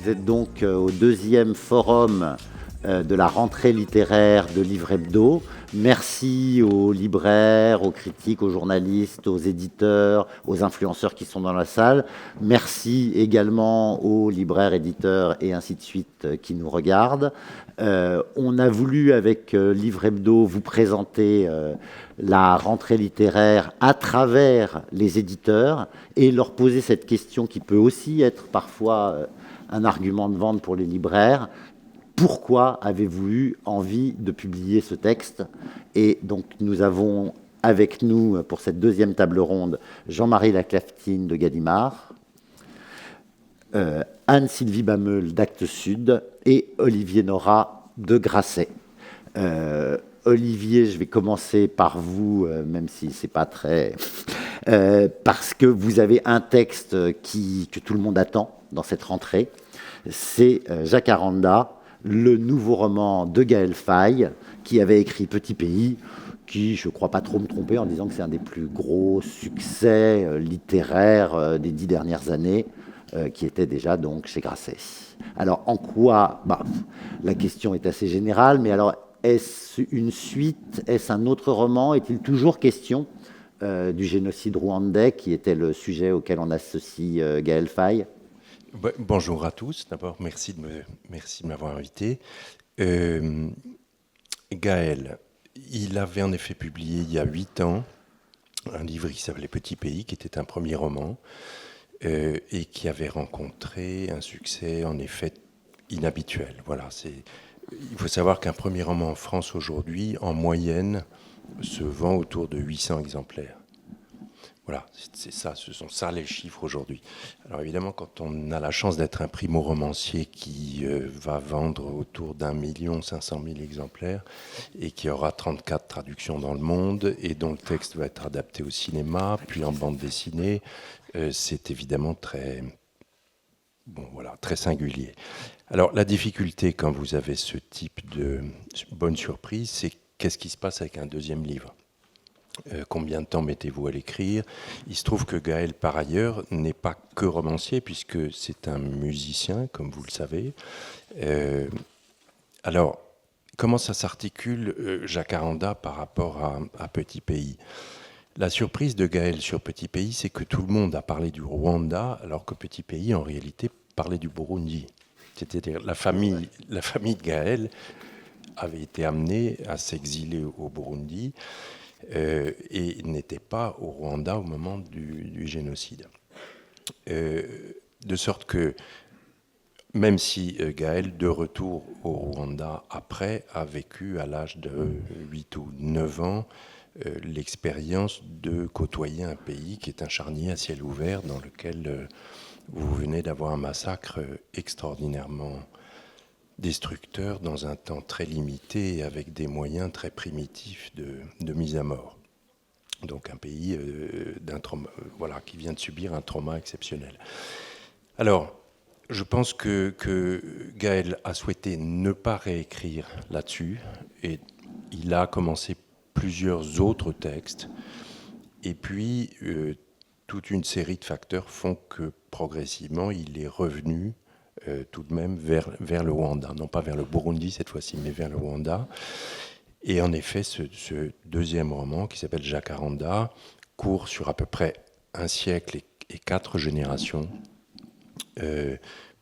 Vous êtes donc au deuxième forum de la rentrée littéraire de Livre Hebdo. Merci aux libraires, aux critiques, aux journalistes, aux éditeurs, aux influenceurs qui sont dans la salle. Merci également aux libraires, éditeurs et ainsi de suite qui nous regardent. On a voulu avec Livre Hebdo vous présenter la rentrée littéraire à travers les éditeurs et leur poser cette question qui peut aussi être parfois un argument de vente pour les libraires. Pourquoi avez-vous eu envie de publier ce texte? Et donc nous avons avec nous pour cette deuxième table ronde Jean-Marie Laclaftine de Gallimard, Anne-Sylvie Bameul d'Actes Sud et Olivier Nora de Grasset. Olivier, je vais commencer par vous, même si c'est pas très... parce que vous avez un texte que tout le monde attend dans cette rentrée. C'est Jacaranda, le nouveau roman de Gaël Faye, qui avait écrit Petit Pays, qui, je ne crois pas trop me tromper en disant que c'est un des plus gros succès littéraires des 10 dernières années, qui était déjà donc chez Grasset. Alors, en quoi la question est assez générale, mais alors, est-ce une suite? Est-ce un autre roman? Est-il toujours question du génocide rwandais, qui était le sujet auquel on associe Gaël Faye? Bonjour à tous. D'abord, merci de m'avoir invité. Gaël, il avait en effet publié il y a 8 ans un livre qui s'appelait Petit Pays, qui était un premier roman et qui avait rencontré un succès en effet inhabituel. Voilà, il faut savoir qu'un premier roman en France aujourd'hui, en moyenne, se vend autour de 800 exemplaires. Voilà, c'est ça, ce sont ça les chiffres aujourd'hui. Alors évidemment, quand on a la chance d'être un primo-romancier qui va vendre autour d'1 500 000 exemplaires et qui aura 34 traductions dans le monde et dont le texte va être adapté au cinéma, puis en bande dessinée, c'est évidemment très singulier. Alors la difficulté quand vous avez ce type de bonne surprise, c'est qu'est-ce qui se passe avec un deuxième livre ? Combien de temps mettez-vous à l'écrire? Il se trouve que Gaël, par ailleurs, n'est pas que romancier, puisque c'est un musicien, comme vous le savez. Alors, comment ça s'articule, Jacaranda, par rapport à Petit Pays? La surprise de Gaël sur Petit Pays, c'est que tout le monde a parlé du Rwanda, alors que Petit Pays, en réalité, parlait du Burundi. C'est-à-dire la famille de Gaël avait été amenée à s'exiler au Burundi, et n'était pas au Rwanda au moment du génocide. De sorte que, même si Gaël, de retour au Rwanda après, a vécu à l'âge de 8 ou 9 ans l'expérience de côtoyer un pays qui est un charnier à ciel ouvert dans lequel vous venez d'avoir un massacre extraordinairement destructeur dans un temps très limité et avec des moyens très primitifs de mise à mort. Donc un pays qui vient de subir un trauma exceptionnel. Alors, je pense que Gaël a souhaité ne pas réécrire là-dessus et il a commencé plusieurs autres textes. Et puis, toute une série de facteurs font que progressivement, il est revenu tout de même vers le Rwanda. Non pas vers le Burundi cette fois-ci, mais vers le Rwanda. Et en effet, ce deuxième roman, qui s'appelle Jacaranda, court sur à peu près un siècle et 4 générations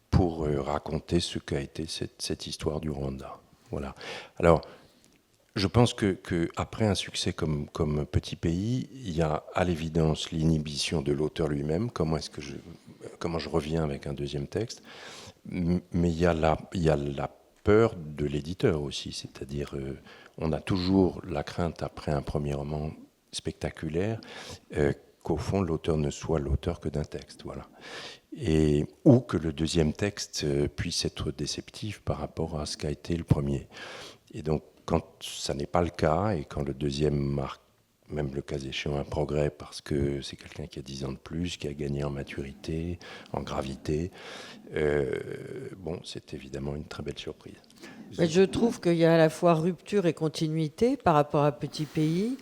pour raconter ce qu'a été cette histoire du Rwanda. Voilà. Alors, je pense que après un succès comme Petit Pays, il y a à l'évidence l'inhibition de l'auteur lui-même. Comment je reviens avec un deuxième texte? Mais il y a la peur de l'éditeur aussi, c'est-à-dire on a toujours la crainte après un premier roman spectaculaire qu'au fond l'auteur ne soit l'auteur que d'un texte, voilà. Ou que le deuxième texte puisse être déceptif par rapport à ce qu'a été le premier. Et donc quand ça n'est pas le cas et quand le deuxième marque même le cas échéant un progrès parce que c'est quelqu'un qui a 10 ans de plus, qui a gagné en maturité, en gravité, c'est évidemment une très belle surprise. Mais je trouve qu'il y a à la fois rupture et continuité par rapport à Petit Pays.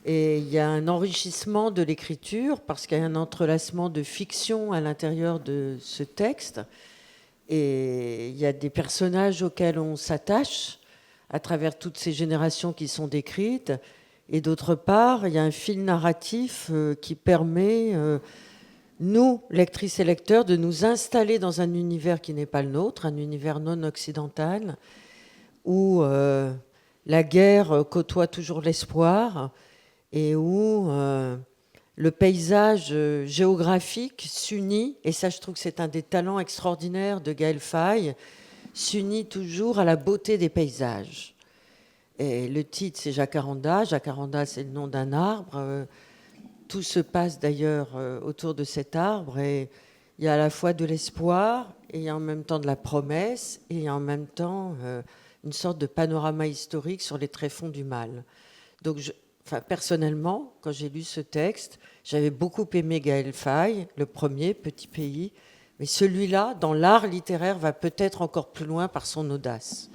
Et il y a un enrichissement de l'écriture parce qu'il y a un entrelacement de fiction à l'intérieur de ce texte. Et il y a des personnages auxquels on s'attache à travers toutes ces générations qui sont décrites. Et d'autre part, il y a un fil narratif qui permet, nous, lectrices et lecteurs, de nous installer dans un univers qui n'est pas le nôtre, un univers non occidental, où la guerre côtoie toujours l'espoir et où le paysage géographique s'unit, et ça je trouve que c'est un des talents extraordinaires de Gaël Faye, s'unit toujours à la beauté des paysages. Et le titre c'est Jacaranda. Jacaranda c'est le nom d'un arbre. Tout se passe d'ailleurs autour de cet arbre et il y a à la fois de l'espoir et il y a en même temps de la promesse et il y a en même temps une sorte de panorama historique sur les tréfonds du mal. Donc personnellement, quand j'ai lu ce texte, j'avais beaucoup aimé Gaël Faye, le premier, Petit pays, mais celui-là, dans l'art littéraire, va peut-être encore plus loin par son audace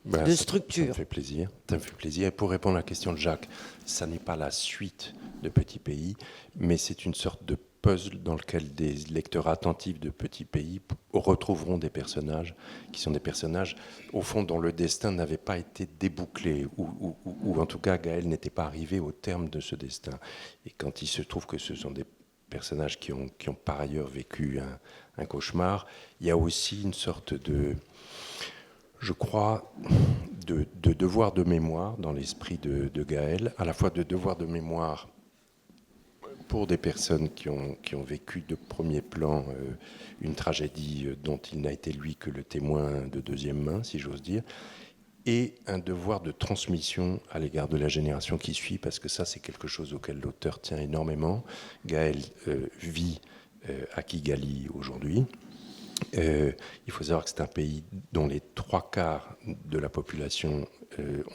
de structure. Ça me fait plaisir. Ça me fait plaisir. Et pour répondre à la question de Jacques, ça n'est pas la suite de Petit pays, mais c'est une sorte de puzzle dans lequel des lecteurs attentifs de Petit pays retrouveront des personnages qui sont des personnages, au fond, dont le destin n'avait pas été débouclé, ou en tout cas, Gaël n'était pas arrivé au terme de ce destin. Et quand il se trouve que ce sont des personnages qui ont par ailleurs vécu un cauchemar, il y a aussi une sorte de, je crois, de devoir de mémoire dans l'esprit de Gaël, à la fois de devoir de mémoire pour des personnes qui ont vécu de premier plan une tragédie dont il n'a été lui que le témoin de deuxième main, si j'ose dire, et un devoir de transmission à l'égard de la génération qui suit, parce que ça, c'est quelque chose auquel l'auteur tient énormément. Gaël vit à Kigali aujourd'hui. Il faut savoir que c'est un pays dont les 3/4 de la population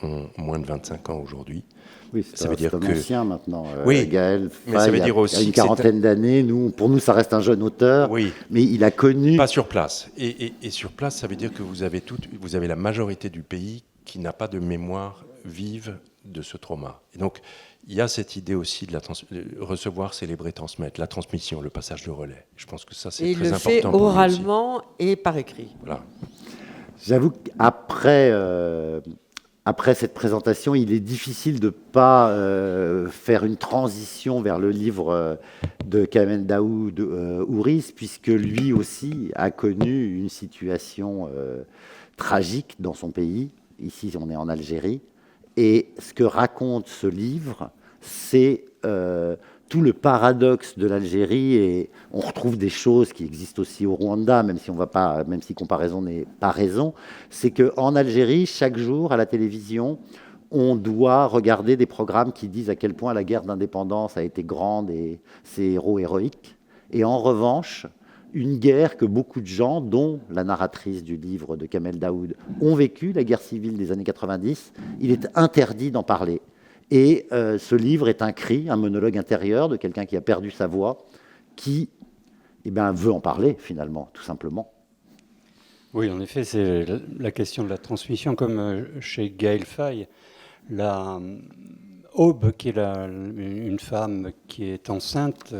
ont moins de 25 ans aujourd'hui. Oui, c'est un ancien maintenant. Oui, Gaël Faye, mais ça veut dire aussi il y a une quarantaine d'années. Pour nous, ça reste un jeune auteur. Oui, mais il a connu. Pas sur place. Et sur place, ça veut dire que vous avez la majorité du pays qui n'a pas de mémoire vive de ce trauma. Et donc, il y a cette idée aussi de recevoir, célébrer, transmettre, la transmission, le passage de relais. Je pense que ça, c'est très important. Et il le fait oralement et par écrit. Voilà. J'avoue qu'après après cette présentation, il est difficile de ne pas faire une transition vers le livre de Kamel Daoud Ouriz, puisque lui aussi a connu une situation tragique dans son pays. Ici, on est en Algérie. Et ce que raconte ce livre, c'est tout le paradoxe de l'Algérie, et on retrouve des choses qui existent aussi au Rwanda, même si comparaison n'est pas raison. C'est qu'en Algérie, chaque jour à la télévision, on doit regarder des programmes qui disent à quel point la guerre d'indépendance a été grande et ses héros héroïques. Et en revanche, une guerre que beaucoup de gens, dont la narratrice du livre de Kamel Daoud, ont vécu, la guerre civile des années 90, il est interdit d'en parler. Et ce livre est un cri, un monologue intérieur de quelqu'un qui a perdu sa voix, qui veut en parler finalement, tout simplement. Oui, en effet, c'est la question de la transmission, comme chez Gaël Faye. Aube, qui est une femme qui est enceinte,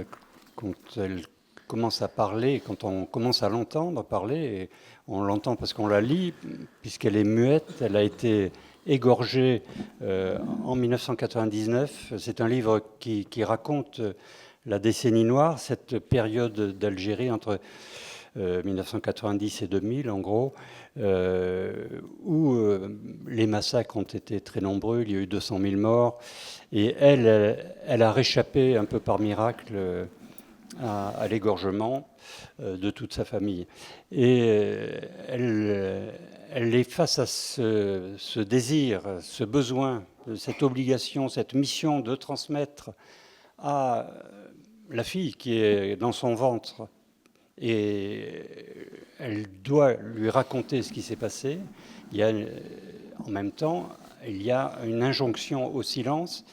quand elle commence à parler, quand on commence à l'entendre parler, et on l'entend parce qu'on la lit, puisqu'elle est muette, elle a été égorgée en 1999. C'est un livre qui raconte la décennie noire, cette période d'Algérie entre 1990 et 2000, en gros, où les massacres ont été très nombreux, il y a eu 200 000 morts, et elle a réchappé un peu par miracle à l'égorgement de toute sa famille. Et elle est face à ce désir, ce besoin, cette obligation, cette mission de transmettre à la fille qui est dans son ventre. Et elle doit lui raconter ce qui s'est passé. En même temps, il y a une injonction au silence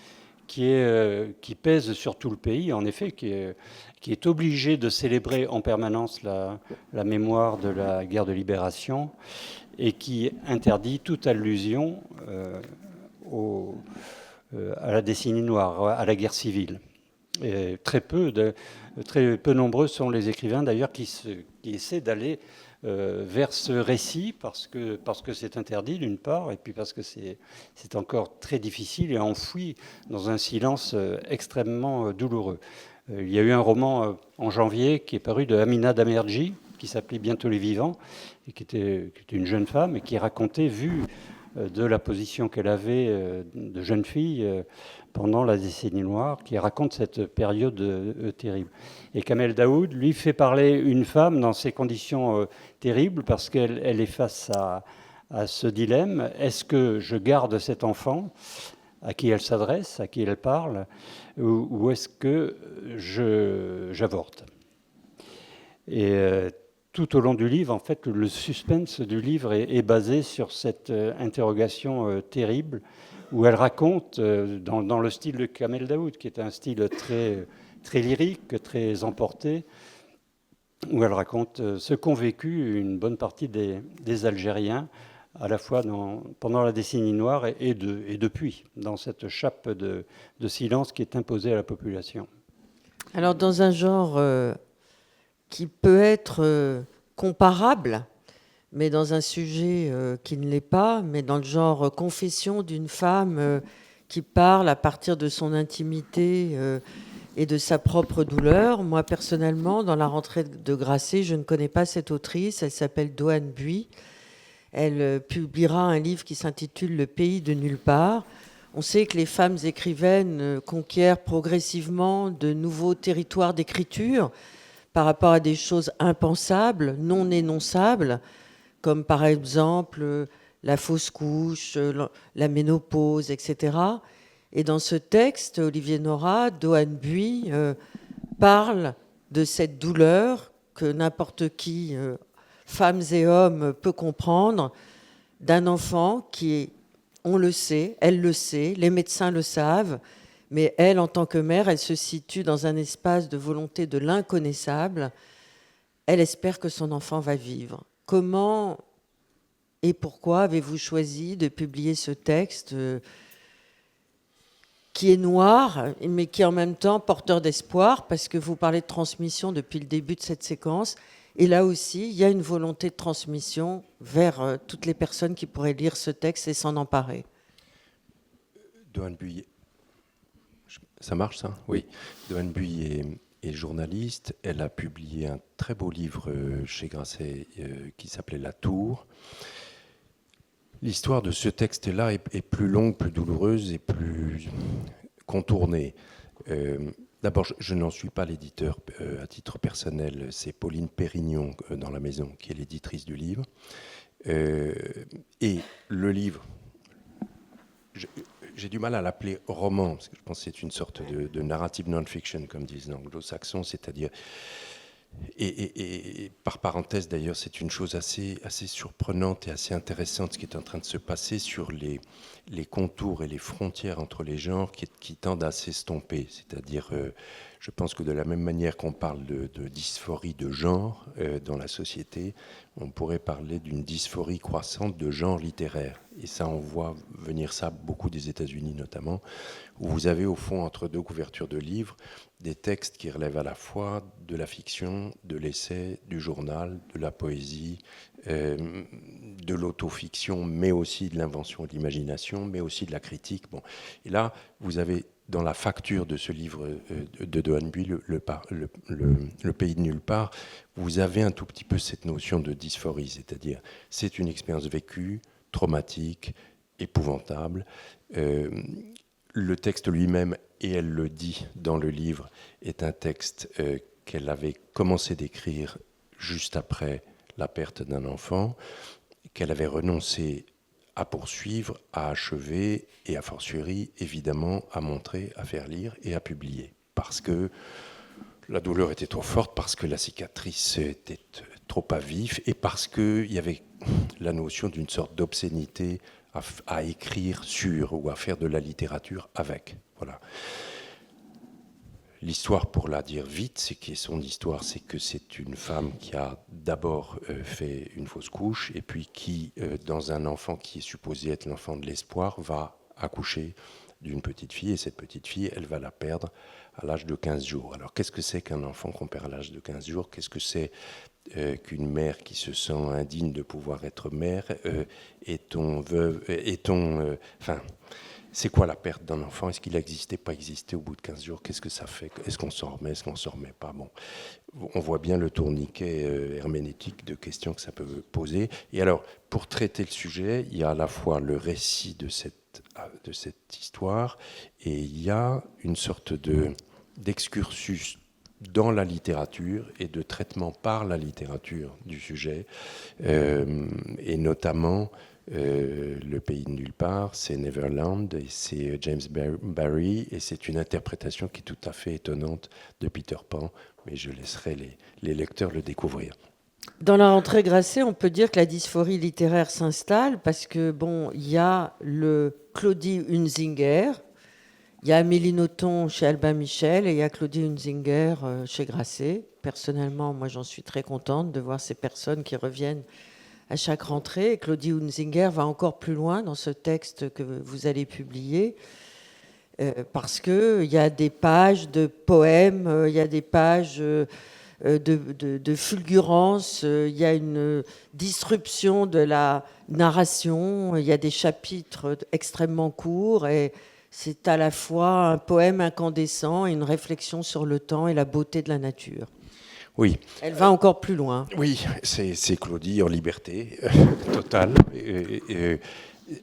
qui pèse sur tout le pays, en effet, qui est obligé de célébrer en permanence la mémoire de la guerre de libération et qui interdit toute allusion à la décennie noire, à la guerre civile. Et très peu nombreux sont les écrivains, d'ailleurs, qui essaient d'aller vers ce récit parce que c'est interdit d'une part, et puis parce que c'est encore très difficile et enfoui dans un silence extrêmement douloureux. Il y a eu un roman en janvier qui est paru de Amina Damerji, qui s'appelait Bientôt les vivants, et qui était une jeune femme et qui racontait, vu de la position qu'elle avait de jeune fille pendant la décennie noire, qui raconte cette période terrible. Et Kamel Daoud, lui, fait parler une femme dans ces conditions terribles parce qu'elle est face à ce dilemme. Est-ce que je garde cet enfant à qui elle s'adresse, à qui elle parle, ou est-ce que j'avorte ? Et tout au long du livre, en fait, le suspense du livre est basé sur cette interrogation terrible, où elle raconte, dans le style de Kamel Daoud, qui est un style très, très lyrique, très emporté, où elle raconte ce qu'ont vécu une bonne partie des Algériens, à la fois pendant la décennie noire et depuis, dans cette chape de silence qui est imposée à la population. Alors, dans un genre qui peut être comparable, mais dans un sujet qui ne l'est pas, mais dans le genre confession d'une femme qui parle à partir de son intimité et de sa propre douleur. Moi, personnellement, dans La rentrée de Grasset, je ne connais pas cette autrice. Elle s'appelle Doan Buis. Elle publiera un livre qui s'intitule Le pays de nulle part. On sait que les femmes écrivaines conquièrent progressivement de nouveaux territoires d'écriture par rapport à des choses impensables, non énonçables, comme par exemple la fausse couche, la ménopause, etc. Et dans ce texte, Olivier Nora, Doan Buis parle de cette douleur que n'importe qui, femmes et hommes, peut comprendre, d'un enfant qui, on le sait, elle le sait, les médecins le savent, mais elle, en tant que mère, elle se situe dans un espace de volonté de l'inconnaissable. Elle espère que son enfant va vivre. Comment et pourquoi avez-vous choisi de publier ce texte qui est noir, mais qui est en même temps porteur d'espoir, parce que vous parlez de transmission depuis le début de cette séquence, et là aussi, il y a une volonté de transmission vers toutes les personnes qui pourraient lire ce texte et s'en emparer. Doan Buis, ça marche ça ? Oui. Doan Buis est journaliste. Elle a publié un très beau livre chez Grasset qui s'appelait La Tour. L'histoire de ce texte-là est plus longue, plus douloureuse et plus contournée. D'abord, je n'en suis pas l'éditeur à titre personnel. C'est Pauline Pérignon dans la maison qui est l'éditrice du livre. Et le livre, j'ai du mal à l'appeler roman, parce que je pense que c'est une sorte de narrative non-fiction, comme disent les anglo-saxons, c'est-à-dire... Et par parenthèse, d'ailleurs, c'est une chose assez surprenante et assez intéressante ce qui est en train de se passer sur les contours et les frontières entre les genres qui tendent à s'estomper. C'est-à-dire, je pense que de la même manière qu'on parle de dysphorie de genre dans la société, on pourrait parler d'une dysphorie croissante de genre littéraire. Et ça, on voit venir ça beaucoup des États-Unis notamment, où vous avez au fond, entre deux couvertures de livres, des textes qui relèvent à la fois de la fiction, de l'essai, du journal, de la poésie, de l'autofiction, mais aussi de l'invention et de l'imagination, mais aussi de la critique. Bon. Et là, vous avez dans la facture de ce livre de Doan Buis, le pays de nulle part, vous avez un tout petit peu cette notion de dysphorie, c'est-à-dire c'est une expérience vécue, traumatique, épouvantable. Le texte lui-même, et elle le dit dans le livre, est un texte qu'elle avait commencé d'écrire juste après la perte d'un enfant, qu'elle avait renoncé à poursuivre, à achever et a fortiori, évidemment, à montrer, à faire lire et à publier. Parce que la douleur était trop forte, parce que la cicatrice était trop à vif et parce qu'il y avait la notion d'une sorte d'obscénité à écrire sur ou à faire de la littérature avec. Voilà. L'histoire, pour la dire vite, c'est que son histoire, c'est que c'est une femme qui a d'abord fait une fausse couche et puis qui, dans un enfant qui est supposé être l'enfant de l'espoir, va accoucher d'une petite fille, et cette petite fille, elle va la perdre à l'âge de 15 jours. Alors, qu'est-ce que c'est qu'un enfant qu'on perd à l'âge de 15 jours? Qu'est-ce que c'est qu'une mère qui se sent indigne de pouvoir être mère? Est-on veuve? Enfin, c'est quoi la perte d'un enfant? Est-ce qu'il existait, pas existé au bout de 15 jours? Qu'est-ce que ça fait? Est-ce qu'on s'en remet? Est-ce qu'on s'en remet pas? Bon, on voit bien le tourniquet herméneutique de questions que ça peut poser. Et alors, pour traiter le sujet, il y a à la fois le récit de cette histoire, et il y a une sorte d'excursus dans la littérature et de traitement par la littérature du sujet, et notamment Le pays de nulle part, c'est Neverland, et c'est James Barrie, et c'est une interprétation qui est tout à fait étonnante de Peter Pan, mais je laisserai les lecteurs le découvrir. Dans la rentrée Grasset, on peut dire que la dysphorie littéraire s'installe parce que bon, il y a le Claudie Hunzinger, il y a Amélie Nothomb chez Albin Michel et il y a Claudie Hunzinger chez Grasset. Personnellement, moi, j'en suis très contente de voir ces personnes qui reviennent à chaque rentrée. Et Claudie Hunzinger va encore plus loin dans ce texte que vous allez publier, parce qu'il y a des pages de poèmes, il y a des pages de fulgurance, il y a une disruption de la narration, il y a des chapitres extrêmement courts, et c'est à la fois un poème incandescent et une réflexion sur le temps et la beauté de la nature. Oui. Elle va encore plus loin. Oui, c'est Claudie en liberté totale.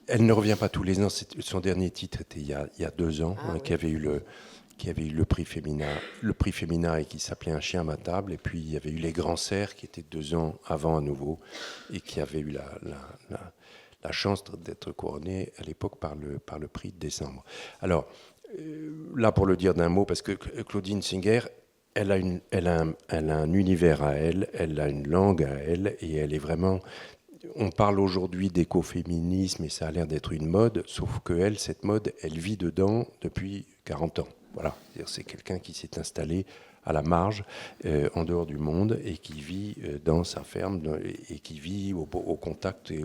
Elle ne revient pas tous les ans. Son dernier titre était il y a 2 ans, oui. qui avait eu le prix Femina et qui s'appelait Un chien à ma table. Et puis il y avait eu Les Grands Cerfs qui était 2 ans avant à nouveau et qui avait eu la chance d'être couronné à l'époque par le prix de décembre. Alors là, pour le dire d'un mot, parce que Claudine Singer, elle a un univers à elle, elle a une langue à elle, et elle est vraiment... On parle aujourd'hui d'écoféminisme et ça a l'air d'être une mode, sauf que elle, cette mode, elle vit dedans depuis 40 ans. Voilà, c'est quelqu'un qui s'est installé à la marge, en dehors du monde, et qui vit dans sa ferme, et qui vit au contact et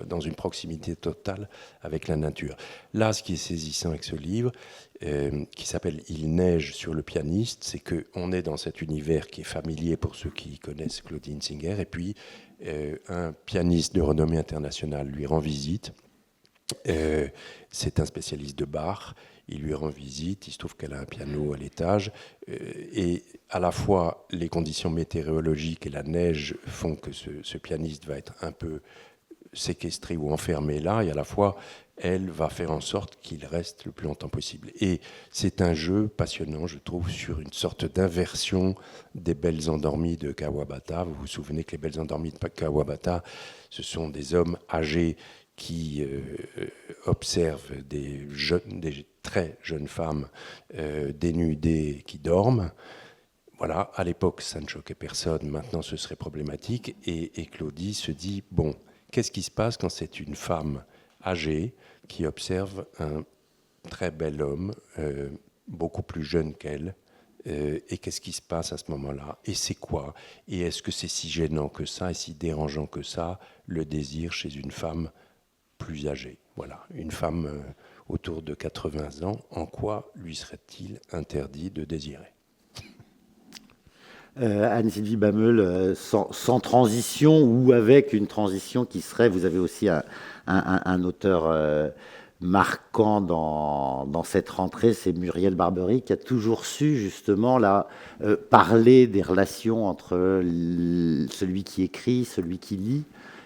dans une proximité totale avec la nature. Là, ce qui est saisissant avec ce livre, qui s'appelle « Il neige sur le pianiste », c'est qu'on est dans cet univers qui est familier pour ceux qui connaissent Claudine Singer, et puis un pianiste de renommée internationale lui rend visite. C'est un spécialiste de Bach. Il lui rend visite, il se trouve qu'elle a un piano à l'étage, et à la fois les conditions météorologiques et la neige font que ce pianiste va être un peu séquestré ou enfermé là, et à la fois elle va faire en sorte qu'il reste le plus longtemps possible. Et c'est un jeu passionnant, je trouve, sur une sorte d'inversion des Belles endormies de Kawabata. Vous vous souvenez que les Belles endormies de Kawabata, ce sont des hommes âgés qui observent des très jeunes femmes dénudées qui dorment. Voilà, à l'époque, ça ne choquait personne, maintenant ce serait problématique. Et Claudie se dit, bon, qu'est-ce qui se passe quand c'est une femme âgée qui observe un très bel homme, beaucoup plus jeune qu'elle, et qu'est-ce qui se passe à ce moment-là? Et c'est quoi? Et est-ce que c'est si gênant que ça, et si dérangeant que ça, le désir chez une femme plus âgée? Voilà, une femme autour de 80 ans, en quoi lui serait-il interdit de désirer? Anne-Sylvie Bameul, sans transition ou avec une transition qui serait, vous avez aussi un auteur marquant dans cette rentrée, c'est Muriel Barbery, qui a toujours su justement là, parler des relations entre celui qui écrit, celui qui lit.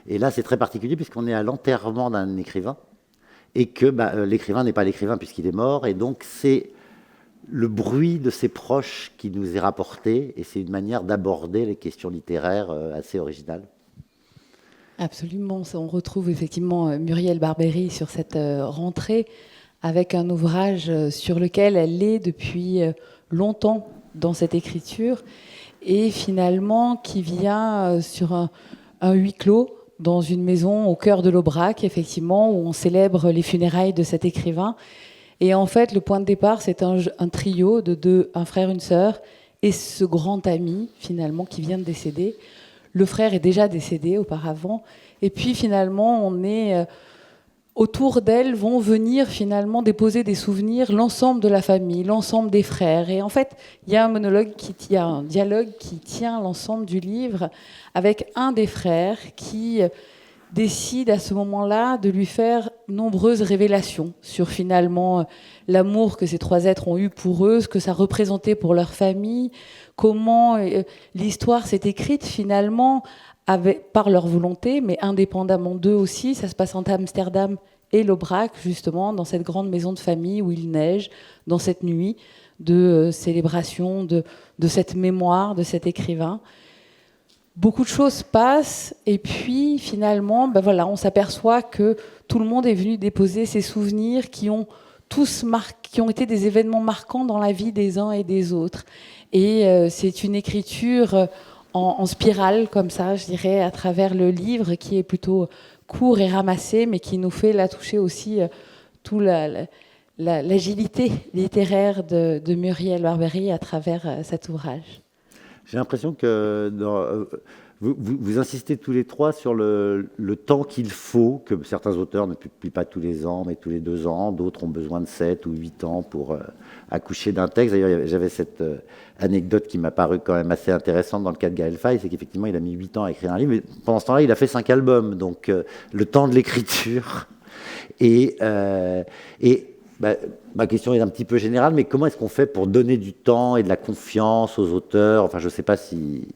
Et là, c'est très particulier puisqu'on est à l'enterrement d'un écrivain et que l'écrivain n'est pas l'écrivain puisqu'il est mort. Et donc, c'est le bruit de ses proches qui nous est rapporté, et c'est une manière d'aborder les questions littéraires assez originale. Absolument, on retrouve effectivement Muriel Barbery sur cette rentrée avec un ouvrage sur lequel elle est depuis longtemps dans cette écriture et finalement qui vient sur un huis clos dans une maison au cœur de l'Aubrac, effectivement, où on célèbre les funérailles de cet écrivain. Et en fait, le point de départ, c'est un trio de un frère, une sœur, et ce grand ami, finalement, qui vient de décéder. Le frère est déjà décédé auparavant. Et puis, finalement, on est autour d'elle vont venir finalement déposer des souvenirs, l'ensemble de la famille, l'ensemble des frères. Et en fait, il y a un dialogue qui tient l'ensemble du livre avec un des frères qui décide à ce moment-là de lui faire nombreuses révélations sur finalement l'amour que ces trois êtres ont eu pour eux, ce que ça représentait pour leur famille, comment l'histoire s'est écrite finalement par leur volonté, mais indépendamment d'eux aussi. Ça se passe entre Amsterdam et l'Aubrac, justement, dans cette grande maison de famille où il neige, dans cette nuit de célébration de cette mémoire, de cet écrivain. Beaucoup de choses se passent, et puis finalement, on s'aperçoit que tout le monde est venu déposer ses souvenirs qui ont été des événements marquants dans la vie des uns et des autres. Et c'est une écriture en spirale, comme ça, je dirais, à travers le livre, qui est plutôt court et ramassé, mais qui nous fait là toucher aussi toute l'agilité littéraire de Muriel Barbery à travers cet ouvrage. J'ai l'impression que vous insistez tous les trois sur le temps qu'il faut, que certains auteurs ne publient pas tous les ans, mais tous les 2 ans. D'autres ont besoin de 7 ou 8 ans pour accoucher d'un texte. D'ailleurs, j'avais cette anecdote qui m'a paru quand même assez intéressante dans le cas de Gaël Faye, c'est qu'effectivement, il a mis 8 ans à écrire un livre, mais pendant ce temps-là, il a fait 5 albums. Donc, le temps de l'écriture. Ma question est un petit peu générale, mais comment est-ce qu'on fait pour donner du temps et de la confiance aux auteurs? Enfin, je ne sais pas si...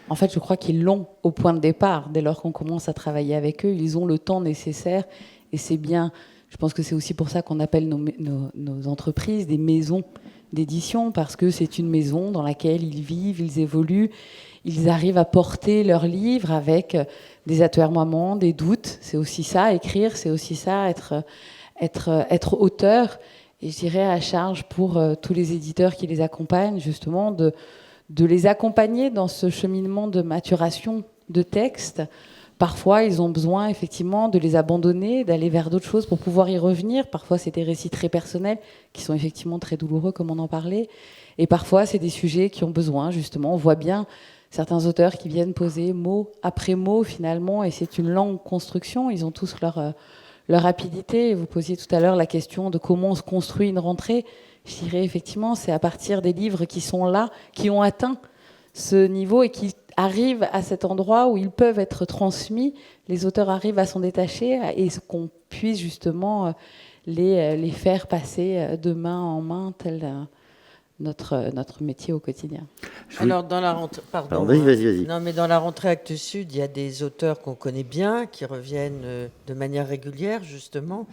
En fait, je crois qu'ils l'ont au point de départ. Dès lors qu'on commence à travailler avec eux, ils ont le temps nécessaire. Et c'est bien, je pense que c'est aussi pour ça qu'on appelle nos entreprises des maisons d'édition, parce que c'est une maison dans laquelle ils vivent, ils évoluent, ils arrivent à porter leurs livres avec des atermoiements, des doutes. C'est aussi ça, écrire, c'est aussi ça, être auteur. Et je dirais à charge pour tous les éditeurs qui les accompagnent, justement, de les accompagner dans ce cheminement de maturation de texte. Parfois, ils ont besoin effectivement de les abandonner, d'aller vers d'autres choses pour pouvoir y revenir. Parfois, c'est des récits très personnels qui sont effectivement très douloureux, comme on en parlait. Et parfois, c'est des sujets qui ont besoin, justement. On voit bien certains auteurs qui viennent poser mot après mot, finalement, et c'est une longue construction. Ils ont tous leur rapidité. Vous posiez tout à l'heure la question de comment on se construit une rentrée. Je dirais effectivement, c'est à partir des livres qui sont là, qui ont atteint ce niveau et qui arrivent à cet endroit où ils peuvent être transmis. Les auteurs arrivent à s'en détacher et qu'on puisse justement les faire passer de main en main, tel notre métier au quotidien. Alors, dans la rentrée, pardon, vas-y. Non, mais dans la rentrée Actes Sud, il y a des auteurs qu'on connaît bien, qui reviennent de manière régulière, justement,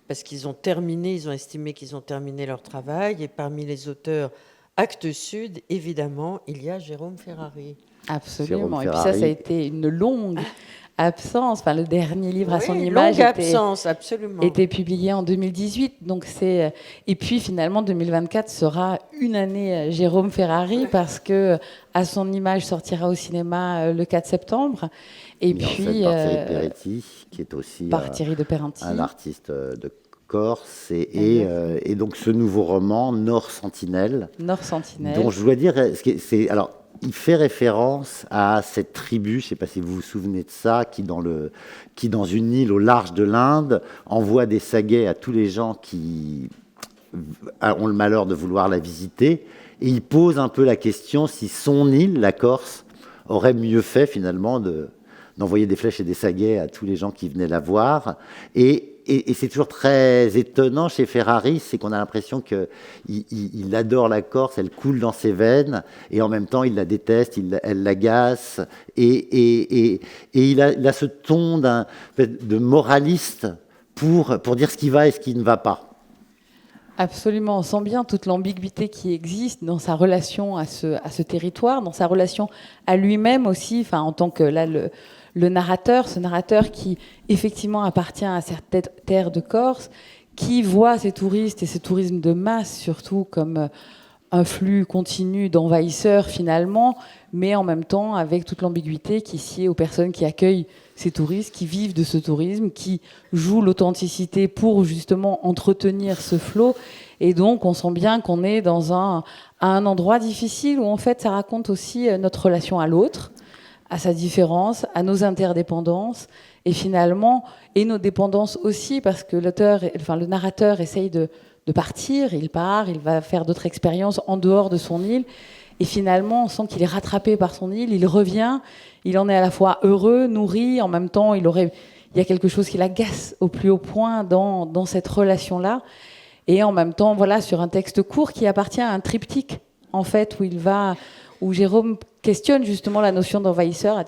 parce qu'ils ont estimé qu'ils ont terminé leur travail. Et parmi les auteurs Actes Sud, évidemment, il y a Jérôme Ferrari. Absolument. Et puis ça a été une longue absence. Enfin, le dernier livre à son image était publié en 2018. Donc et puis finalement, 2024 sera une année Jérôme Ferrari, parce que À son image sortira au cinéma le 4 septembre. Et puis par Thierry Peretti, qui est aussi un artiste de Corse, et donc ce nouveau roman Nord Sentinelle, dont je dois dire, alors il fait référence à cette tribu, je ne sais pas si vous vous souvenez de ça, qui dans une île au large de l'Inde envoie des saguets à tous les gens qui ont le malheur de vouloir la visiter, et il pose un peu la question si son île, la Corse, aurait mieux fait finalement d'envoyer des flèches et des saguets à tous les gens qui venaient la voir. Et c'est toujours très étonnant chez Ferrari, c'est qu'on a l'impression qu'il adore la Corse, elle coule dans ses veines, et en même temps il la déteste, elle l'agace, et il a ce ton de moraliste pour dire ce qui va et ce qui ne va pas. Absolument, on sent bien toute l'ambiguïté qui existe dans sa relation à ce territoire, dans sa relation à lui-même aussi, enfin, en tant que le narrateur, ce narrateur qui effectivement appartient à cette terre de Corse, qui voit ces touristes et ce tourisme de masse surtout comme un flux continu d'envahisseurs finalement, mais en même temps avec toute l'ambiguïté qui sied aux personnes qui accueillent ces touristes, qui vivent de ce tourisme, qui jouent l'authenticité pour justement entretenir ce flot. Et donc on sent bien qu'on est à un endroit difficile où en fait ça raconte aussi notre relation à l'autre, à sa différence, à nos interdépendances, et finalement, et nos dépendances aussi, parce que le narrateur essaye de partir, il part, il va faire d'autres expériences en dehors de son île, et finalement, on sent qu'il est rattrapé par son île, il revient, il en est à la fois heureux, nourri, en même temps, il y a quelque chose qui l'agace au plus haut point dans cette relation-là, et en même temps, voilà, sur un texte court qui appartient à un triptyque, en fait, où Jérôme questionne justement la notion d'envahisseur à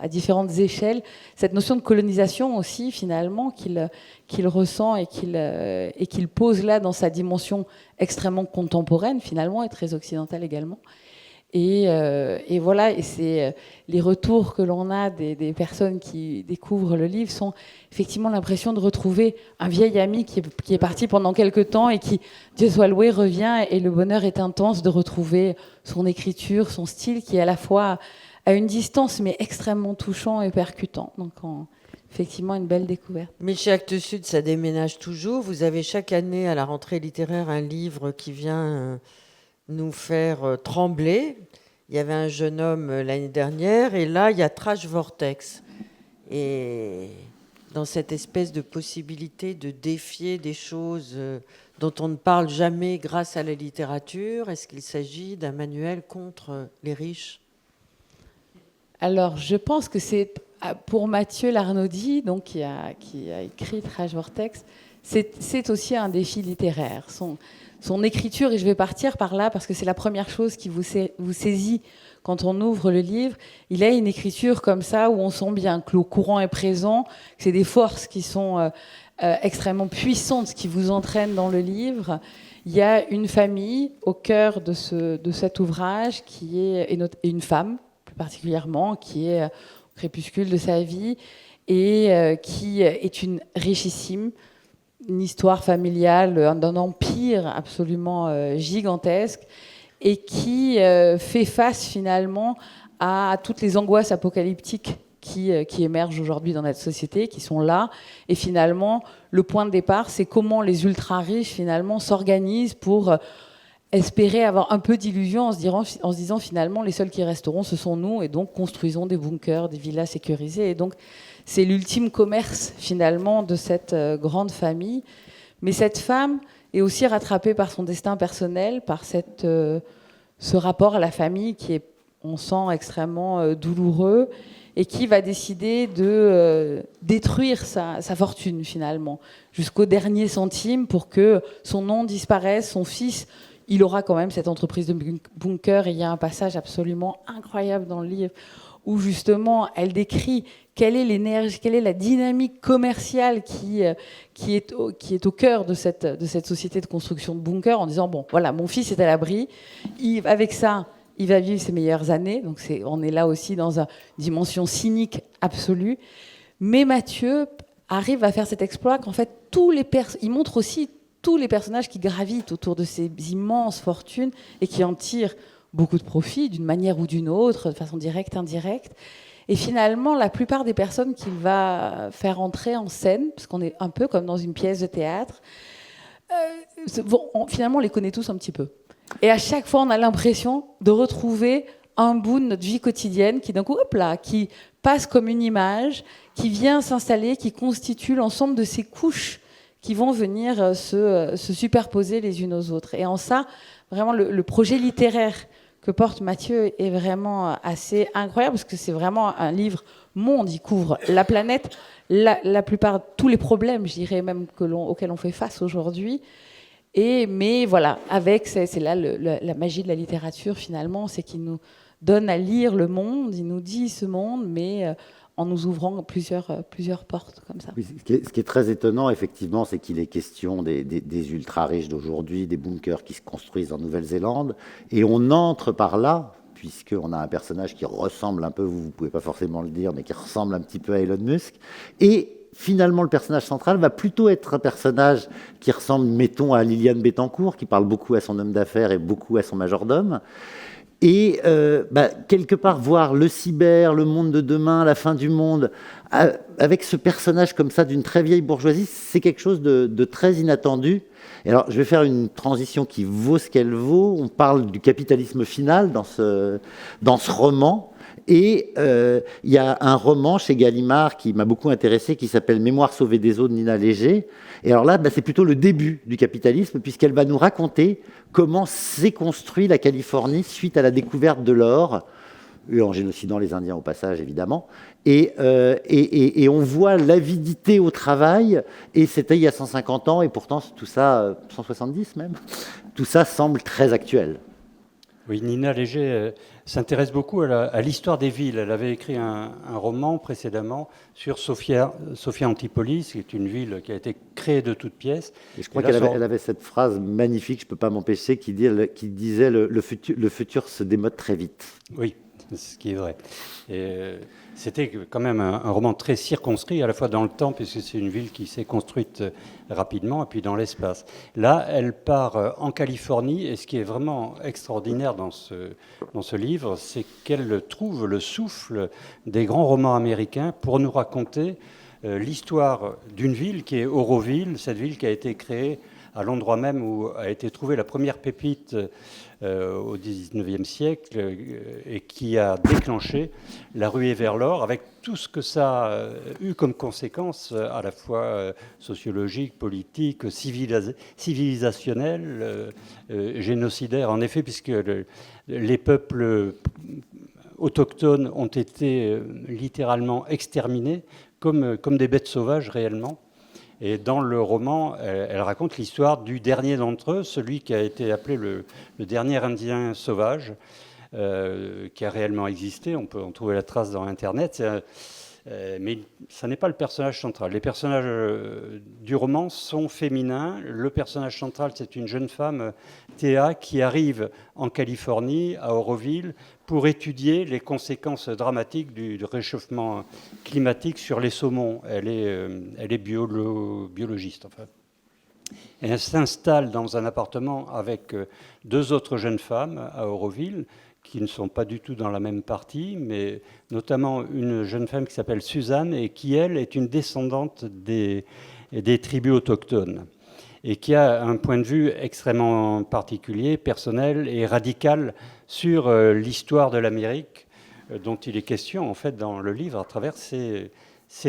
différentes échelles, cette notion de colonisation aussi, finalement, qu'il ressent et qu'il pose là dans sa dimension extrêmement contemporaine, finalement, et très occidentale également. Et voilà, et c'est les retours que l'on a des personnes qui découvrent le livre sont effectivement l'impression de retrouver un vieil ami qui est parti pendant quelque temps et qui, Dieu soit loué, revient, et le bonheur est intense de retrouver son écriture, son style, qui est à la fois à une distance mais extrêmement touchant et percutant. Donc effectivement une belle découverte. Mais chez Actes Sud, ça déménage toujours. Vous avez chaque année à la rentrée littéraire un livre qui vient nous faire trembler. Il y avait un jeune homme l'année dernière, et là, il y a Trash Vortex. Et dans cette espèce de possibilité de défier des choses dont on ne parle jamais grâce à la littérature, est-ce qu'il s'agit d'un manuel contre les riches ? Alors, je pense que c'est pour Mathieu Larnaudy, donc, qui a écrit Trash Vortex, c'est aussi un défi littéraire. Son écriture, et je vais partir par là parce que c'est la première chose qui vous saisit quand on ouvre le livre, il a une écriture comme ça où on sent bien que le courant est présent, que c'est des forces qui sont extrêmement puissantes qui vous entraînent dans le livre. Il y a une famille au cœur de cet ouvrage et une femme plus particulièrement qui est au crépuscule de sa vie et qui est une richissime, une histoire familiale d'un empire absolument gigantesque et qui fait face finalement à toutes les angoisses apocalyptiques qui émergent aujourd'hui dans notre société, qui sont là. Et finalement, le point de départ, c'est comment les ultra-riches finalement s'organisent pour espérer avoir un peu d'illusion en se disant finalement les seuls qui resteront, ce sont nous, et donc construisons des bunkers, des villas sécurisées. Et donc, c'est l'ultime commerce, finalement, de cette grande famille. Mais cette femme est aussi rattrapée par son destin personnel, par ce rapport à la famille qui est, on sent, extrêmement douloureux et qui va décider de détruire sa fortune, finalement, jusqu'au dernier centime pour que son nom disparaisse, son fils... Il aura quand même cette entreprise de bunker, et il y a un passage absolument incroyable dans le livre où justement elle décrit quelle est l'énergie, quelle est la dynamique commerciale qui est au cœur de cette société de construction de bunkers, en disant bon voilà, mon fils est à l'abri, avec ça il va vivre ses meilleures années, donc on est là aussi dans une dimension cynique absolue, mais Mathieu arrive à faire cet exploit qu'en fait il montre aussi tous les personnages qui gravitent autour de ces immenses fortunes et qui en tirent beaucoup de profit d'une manière ou d'une autre, de façon directe, indirecte. Et finalement, la plupart des personnes qu'il va faire entrer en scène, parce qu'on est un peu comme dans une pièce de théâtre, finalement, on les connaît tous un petit peu. Et à chaque fois, on a l'impression de retrouver un bout de notre vie quotidienne qui, d'un coup, hop là, qui passe comme une image, qui vient s'installer, qui constitue l'ensemble de ces couches qui vont venir se superposer les unes aux autres. Et en ça, vraiment, le projet littéraire que porte Mathieu est vraiment assez incroyable, parce que c'est vraiment un livre monde. Il couvre la planète, la plupart, tous les problèmes, je dirais même, auxquels on fait face aujourd'hui. Mais voilà, c'est là la magie de la littérature, finalement, c'est qu'il nous donne à lire le monde, il nous dit ce monde, mais... en nous ouvrant plusieurs portes comme ça. Oui, ce qui est très étonnant, effectivement, c'est qu'il est question des ultra-riches d'aujourd'hui, des bunkers qui se construisent en Nouvelle-Zélande, et on entre par là, puisqu'on a un personnage qui ressemble un peu, vous ne pouvez pas forcément le dire, mais qui ressemble un petit peu à Elon Musk, et finalement, le personnage central va plutôt être un personnage qui ressemble, mettons, à Liliane Bettencourt, qui parle beaucoup à son homme d'affaires et beaucoup à son majordome. Et quelque part, voir le cyber, le monde de demain, la fin du monde, avec ce personnage comme ça d'une très vieille bourgeoisie, c'est quelque chose de très inattendu. Et alors, je vais faire une transition qui vaut ce qu'elle vaut. On parle du capitalisme final dans ce roman. Et il y a un roman chez Gallimard qui m'a beaucoup intéressé, qui s'appelle Mémoire sauvée des eaux de Nina Léger. Et alors là, c'est plutôt le début du capitalisme, puisqu'elle va nous raconter comment s'est construit la Californie suite à la découverte de l'or, en génocidant les Indiens au passage, évidemment. Et on voit l'avidité au travail, et c'était il y a 150 ans, et pourtant tout ça, 170 même, tout ça semble très actuel. Oui, Nina Léger s'intéresse beaucoup à l'histoire des villes. Elle avait écrit un roman précédemment sur Sophia Antipolis, qui est une ville qui a été créée de toutes pièces. Et je crois qu'elle avait cette phrase magnifique, je ne peux pas m'empêcher, qui disait le futur se démode très vite. Oui, ce qui est vrai. C'était quand même un roman très circonscrit, à la fois dans le temps, puisque c'est une ville qui s'est construite rapidement, et puis dans l'espace. Là, elle part en Californie, et ce qui est vraiment extraordinaire dans ce livre, c'est qu'elle trouve le souffle des grands romans américains pour nous raconter l'histoire d'une ville qui est Auroville, cette ville qui a été créée à l'endroit même où a été trouvée la première pépite au XIXe siècle et qui a déclenché la ruée vers l'or, avec tout ce que ça a eu comme conséquence à la fois sociologique, politique, civilisationnelle, génocidaire, en effet, puisque les peuples autochtones ont été littéralement exterminés comme des bêtes sauvages réellement. Et dans le roman, elle raconte l'histoire du dernier d'entre eux, celui qui a été appelé le dernier Indien sauvage, qui a réellement existé. On peut en trouver la trace dans Internet. Mais ça n'est pas le personnage central. Les personnages du roman sont féminins. Le personnage central, c'est une jeune femme, Théa, qui arrive en Californie, à Auroville, pour étudier les conséquences dramatiques du réchauffement climatique sur les saumons. Elle est biologiste, en fait. Et elle s'installe dans un appartement avec deux autres jeunes femmes à Auroville, qui ne sont pas du tout dans la même partie, mais notamment une jeune femme qui s'appelle Suzanne et qui, elle, est une descendante des tribus autochtones et qui a un point de vue extrêmement particulier, personnel et radical sur l'histoire de l'Amérique dont il est question en fait dans le livre à travers ces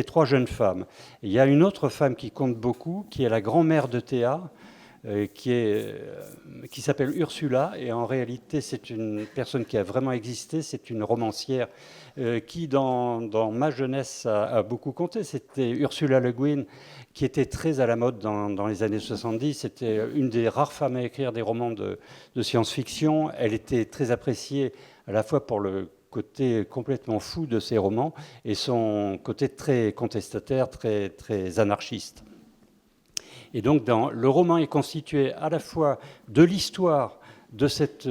trois jeunes femmes. Et il y a une autre femme qui compte beaucoup, qui est la grand-mère de Théa, qui s'appelle Ursula, et en réalité c'est une personne qui a vraiment existé, c'est une romancière qui dans ma jeunesse a beaucoup compté. C'était Ursula Le Guin, qui était très à la mode dans les années 70. C'était une des rares femmes à écrire des romans de science-fiction. Elle était très appréciée à la fois pour le côté complètement fou de ses romans et son côté très contestataire, très, très anarchiste. Et donc, le roman est constitué à la fois de l'histoire de cette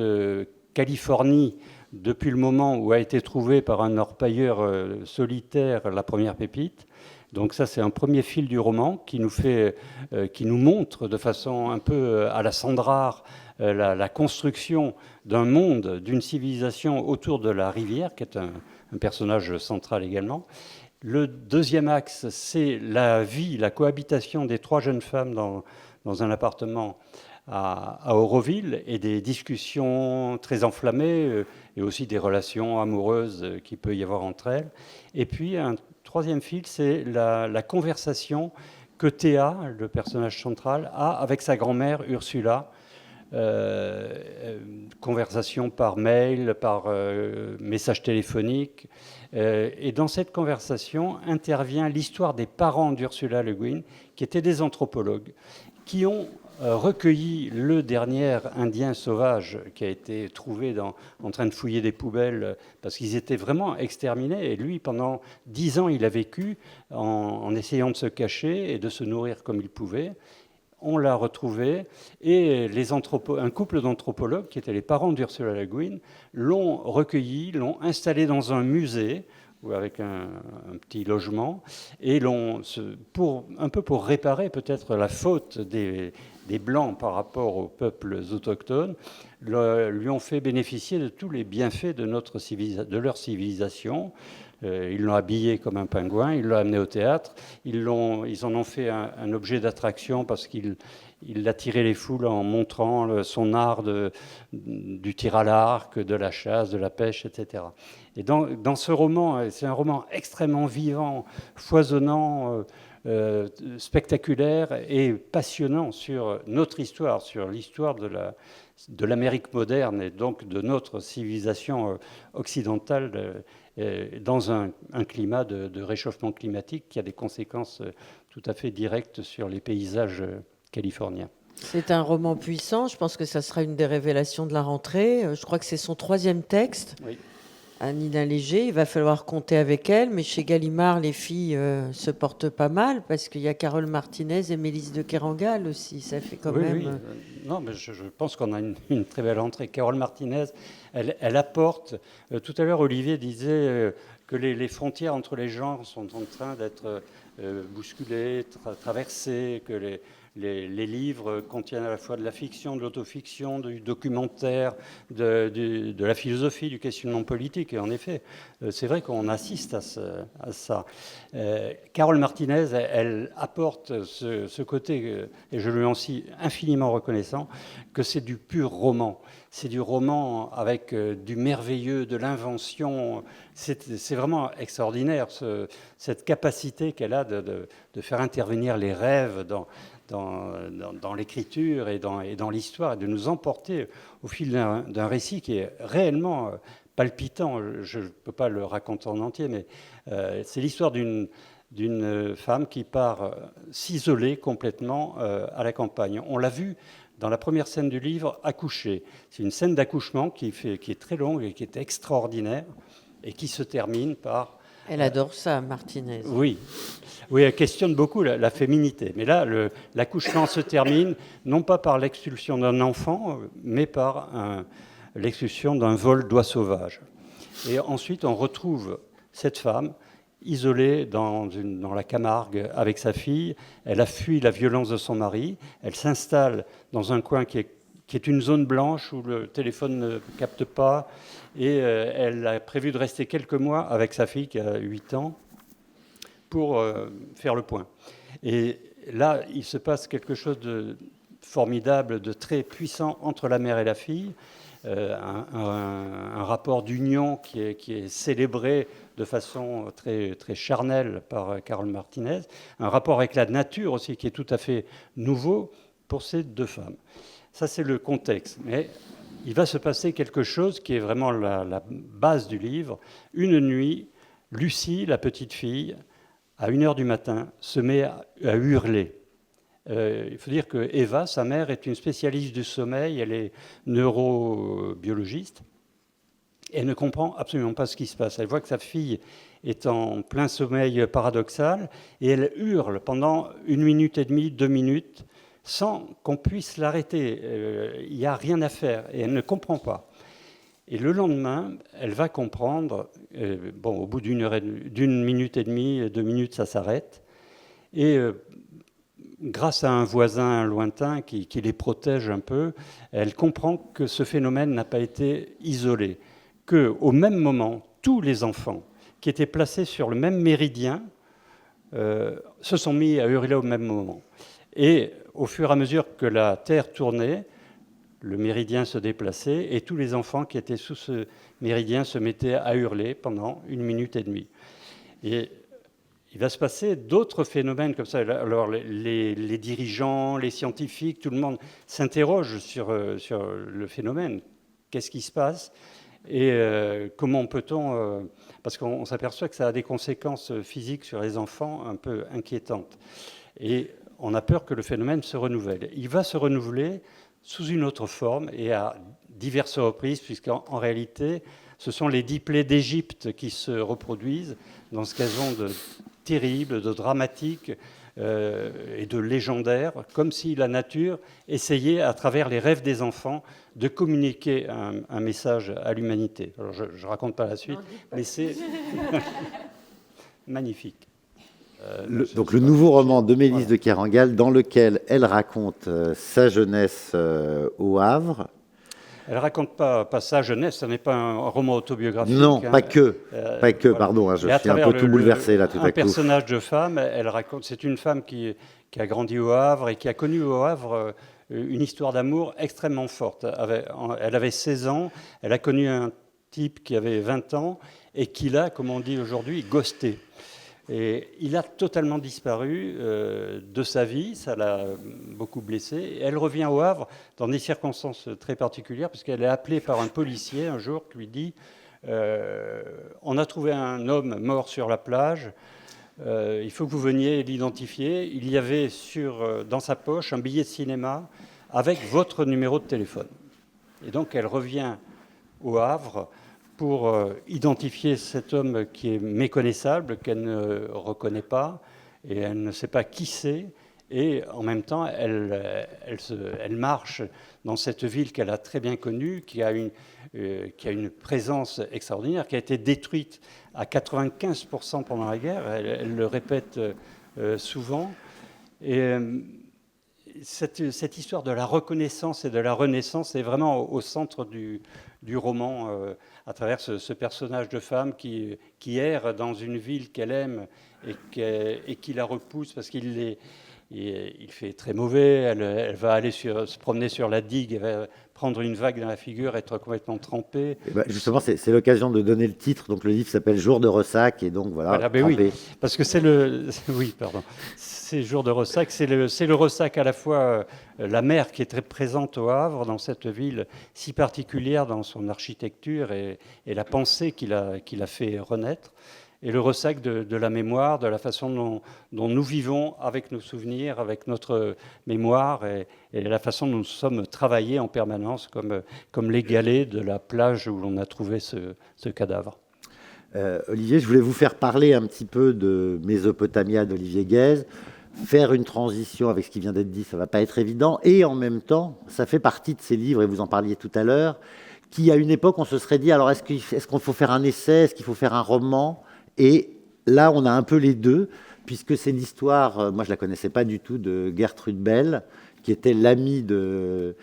Californie depuis le moment où a été trouvée par un orpailleur solitaire la première pépite. Donc ça, c'est un premier fil du roman qui nous montre de façon un peu à la Sandrard la construction d'un monde, d'une civilisation autour de la rivière, qui est un personnage central également. Le deuxième axe, c'est la vie, la cohabitation des trois jeunes femmes dans un appartement à Auroville et des discussions très enflammées et aussi des relations amoureuses qu'il peut y avoir entre elles. Et puis un troisième fil, c'est la conversation que Théa, le personnage central, a avec sa grand-mère Ursula. Conversation par mail, par message téléphonique. Et dans cette conversation intervient l'histoire des parents d'Ursula Le Guin, qui étaient des anthropologues, qui ont recueilli le dernier Indien sauvage qui a été trouvé en train de fouiller des poubelles, parce qu'ils étaient vraiment exterminés. Et lui, pendant 10 ans, il a vécu en essayant de se cacher et de se nourrir comme il pouvait. On l'a retrouvé et un couple d'anthropologues, qui étaient les parents d'Ursula Le Guin, l'ont recueilli, l'ont installé dans un musée avec un petit logement et un peu pour réparer peut-être la faute des Blancs par rapport aux peuples autochtones, lui ont fait bénéficier de tous les bienfaits de leur civilisation. Ils l'ont habillé comme un pingouin, ils l'ont amené au théâtre, ils en ont fait un objet d'attraction parce qu'ils il attirait les foules en montrant son art du tir à l'arc, de la chasse, de la pêche, etc. Et dans ce roman, c'est un roman extrêmement vivant, foisonnant, spectaculaire et passionnant sur notre histoire, sur l'histoire de l'Amérique moderne et donc de notre civilisation occidentale dans un climat de réchauffement climatique qui a des conséquences tout à fait directes sur les paysages californiens. C'est un roman puissant, je pense que ça sera une des révélations de la rentrée. Je crois que c'est son 3e texte. Oui. Nina Léger, il va falloir compter avec elle, mais chez Gallimard, les filles se portent pas mal, parce qu'il y a Carole Martinez et Mélisse de Kerangal aussi, ça fait quand même... Oui. Non, mais je pense qu'on a une très belle entrée. Carole Martinez, elle apporte... tout à l'heure, Olivier disait que les frontières entre les genres sont en train d'être bousculées, traversées, que les livres contiennent à la fois de la fiction, de l'autofiction, du documentaire, de la philosophie, du questionnement politique. Et en effet, c'est vrai qu'on assiste à ça. Carole Martinez, elle apporte ce côté, et je lui en suis infiniment reconnaissant, que c'est du pur roman. C'est du roman avec du merveilleux, de l'invention. C'est vraiment extraordinaire, cette capacité qu'elle a de faire intervenir les rêves dans l'écriture et dans l'histoire, et de nous emporter au fil d'un récit qui est réellement palpitant. Je ne peux pas le raconter en entier, mais c'est l'histoire d'une femme qui part s'isoler complètement à la campagne. On l'a vu dans la première scène du livre, accoucher. C'est une scène d'accouchement qui est très longue et qui est extraordinaire, et qui se termine par... Elle adore ça, Martinez. Oui, elle questionne beaucoup la féminité. Mais là, l'accouchement se termine non pas par l'expulsion d'un enfant, mais par l'expulsion d'un vol d'oies sauvages. Et ensuite, on retrouve cette femme isolée dans la Camargue avec sa fille. Elle a fui la violence de son mari. Elle s'installe dans un coin qui est une zone blanche où le téléphone ne capte pas. Et elle a prévu de rester quelques mois avec sa fille qui a 8 ans pour faire le point. Et là, il se passe quelque chose de formidable, de très puissant entre la mère et la fille. Un rapport d'union qui est célébré de façon très, très charnelle par Carole Martinez. Un rapport avec la nature aussi qui est tout à fait nouveau pour ces deux femmes. Ça, c'est le contexte. Mais il va se passer quelque chose qui est vraiment la base du livre. Une nuit, Lucie, la petite fille, à 1h du matin, se met à hurler. Il faut dire que Eva, sa mère, est une spécialiste du sommeil, elle est neurobiologiste. Elle ne comprend absolument pas ce qui se passe. Elle voit que sa fille est en plein sommeil paradoxal et elle hurle pendant 1 minute et demie, 2 minutes, sans qu'on puisse l'arrêter. Il n'y a rien à faire et elle ne comprend pas. Et le lendemain, elle va comprendre, au bout d'une minute et demie, 2 minutes, ça s'arrête. Et grâce à un voisin lointain qui les protège un peu, elle comprend que ce phénomène n'a pas été isolé, qu'au même moment, tous les enfants qui étaient placés sur le même méridien se sont mis à hurler au même moment. Et au fur et à mesure que la Terre tournait, le méridien se déplaçait et tous les enfants qui étaient sous ce méridien se mettaient à hurler pendant 1 minute et demie. Et il va se passer d'autres phénomènes comme ça. Alors les dirigeants, les scientifiques, tout le monde s'interroge sur le phénomène. Qu'est-ce qui se passe ? Et comment peut-on... parce qu'on s'aperçoit que ça a des conséquences physiques sur les enfants un peu inquiétantes. Et on a peur que le phénomène se renouvelle. Il va se renouveler sous une autre forme et à diverses reprises, puisqu'en réalité, ce sont les 10 plaies d'Égypte qui se reproduisent dans ce qu'elles ont de terrible, de dramatique et de légendaire, comme si la nature essayait, à travers les rêves des enfants, de communiquer un message à l'humanité. Alors, je ne raconte pas la suite, mais c'est magnifique. Donc le nouveau roman de Mélisse de Kerangal, dans lequel elle raconte sa jeunesse au Havre. Elle raconte pas sa jeunesse, ce n'est pas un roman autobiographique. Non, pas que, voilà. pardon, je Et à suis un travers peu tout bouleversé là tout à un coup. personnage de femme, elle raconte, c'est une femme qui a grandi au Havre et qui a connu au Havre une histoire d'amour extrêmement forte. Elle avait 16 ans, elle a connu un type qui avait 20 ans et qui l'a, comme on dit aujourd'hui, ghosté. Et il a totalement disparu de sa vie, ça l'a beaucoup blessée. Et elle revient au Havre dans des circonstances très particulières, puisqu'elle est appelée par un policier un jour qui lui dit on a trouvé un homme mort sur la plage, il faut que vous veniez l'identifier. Il y avait dans sa poche un billet de cinéma avec votre numéro de téléphone. Et donc elle revient au Havre pour identifier cet homme qui est méconnaissable, qu'elle ne reconnaît pas, et elle ne sait pas qui c'est, et en même temps, elle marche dans cette ville qu'elle a très bien connue, qui a une présence extraordinaire, qui a été détruite à 95% pendant la guerre, elle le répète souvent, et cette histoire de la reconnaissance et de la renaissance est vraiment au centre du roman, à travers ce personnage de femme qui erre dans une ville qu'elle aime et qui la repousse parce qu'il fait très mauvais. Elle va aller se promener sur la digue, elle va prendre une vague dans la figure, être complètement trempée. Justement, c'est l'occasion de donner le titre. Donc le livre s'appelle Jour de ressac et donc voilà. Oui, parce que c'est Jour de ressac, c'est le ressac à la fois la mer qui est très présente au Havre, dans cette ville si particulière dans son architecture et la pensée qui l'a fait renaître, et le ressac de la mémoire, de la façon dont nous vivons avec nos souvenirs, avec notre mémoire, et la façon dont nous sommes travaillés en permanence, comme les galets de la plage où l'on a trouvé ce cadavre. Olivier, je voulais vous faire parler un petit peu de Mésopotamia d'Olivier Guèze. Faire une transition avec ce qui vient d'être dit, ça ne va pas être évident. Et en même temps, ça fait partie de ces livres, et vous en parliez tout à l'heure, qui à une époque, on se serait dit, alors est-ce qu'il faut faire un essai, est-ce qu'il faut faire un roman? Et là, on a un peu les deux, puisque c'est l'histoire, moi je ne la connaissais pas du tout, de Gertrude Bell, qui était l'amie de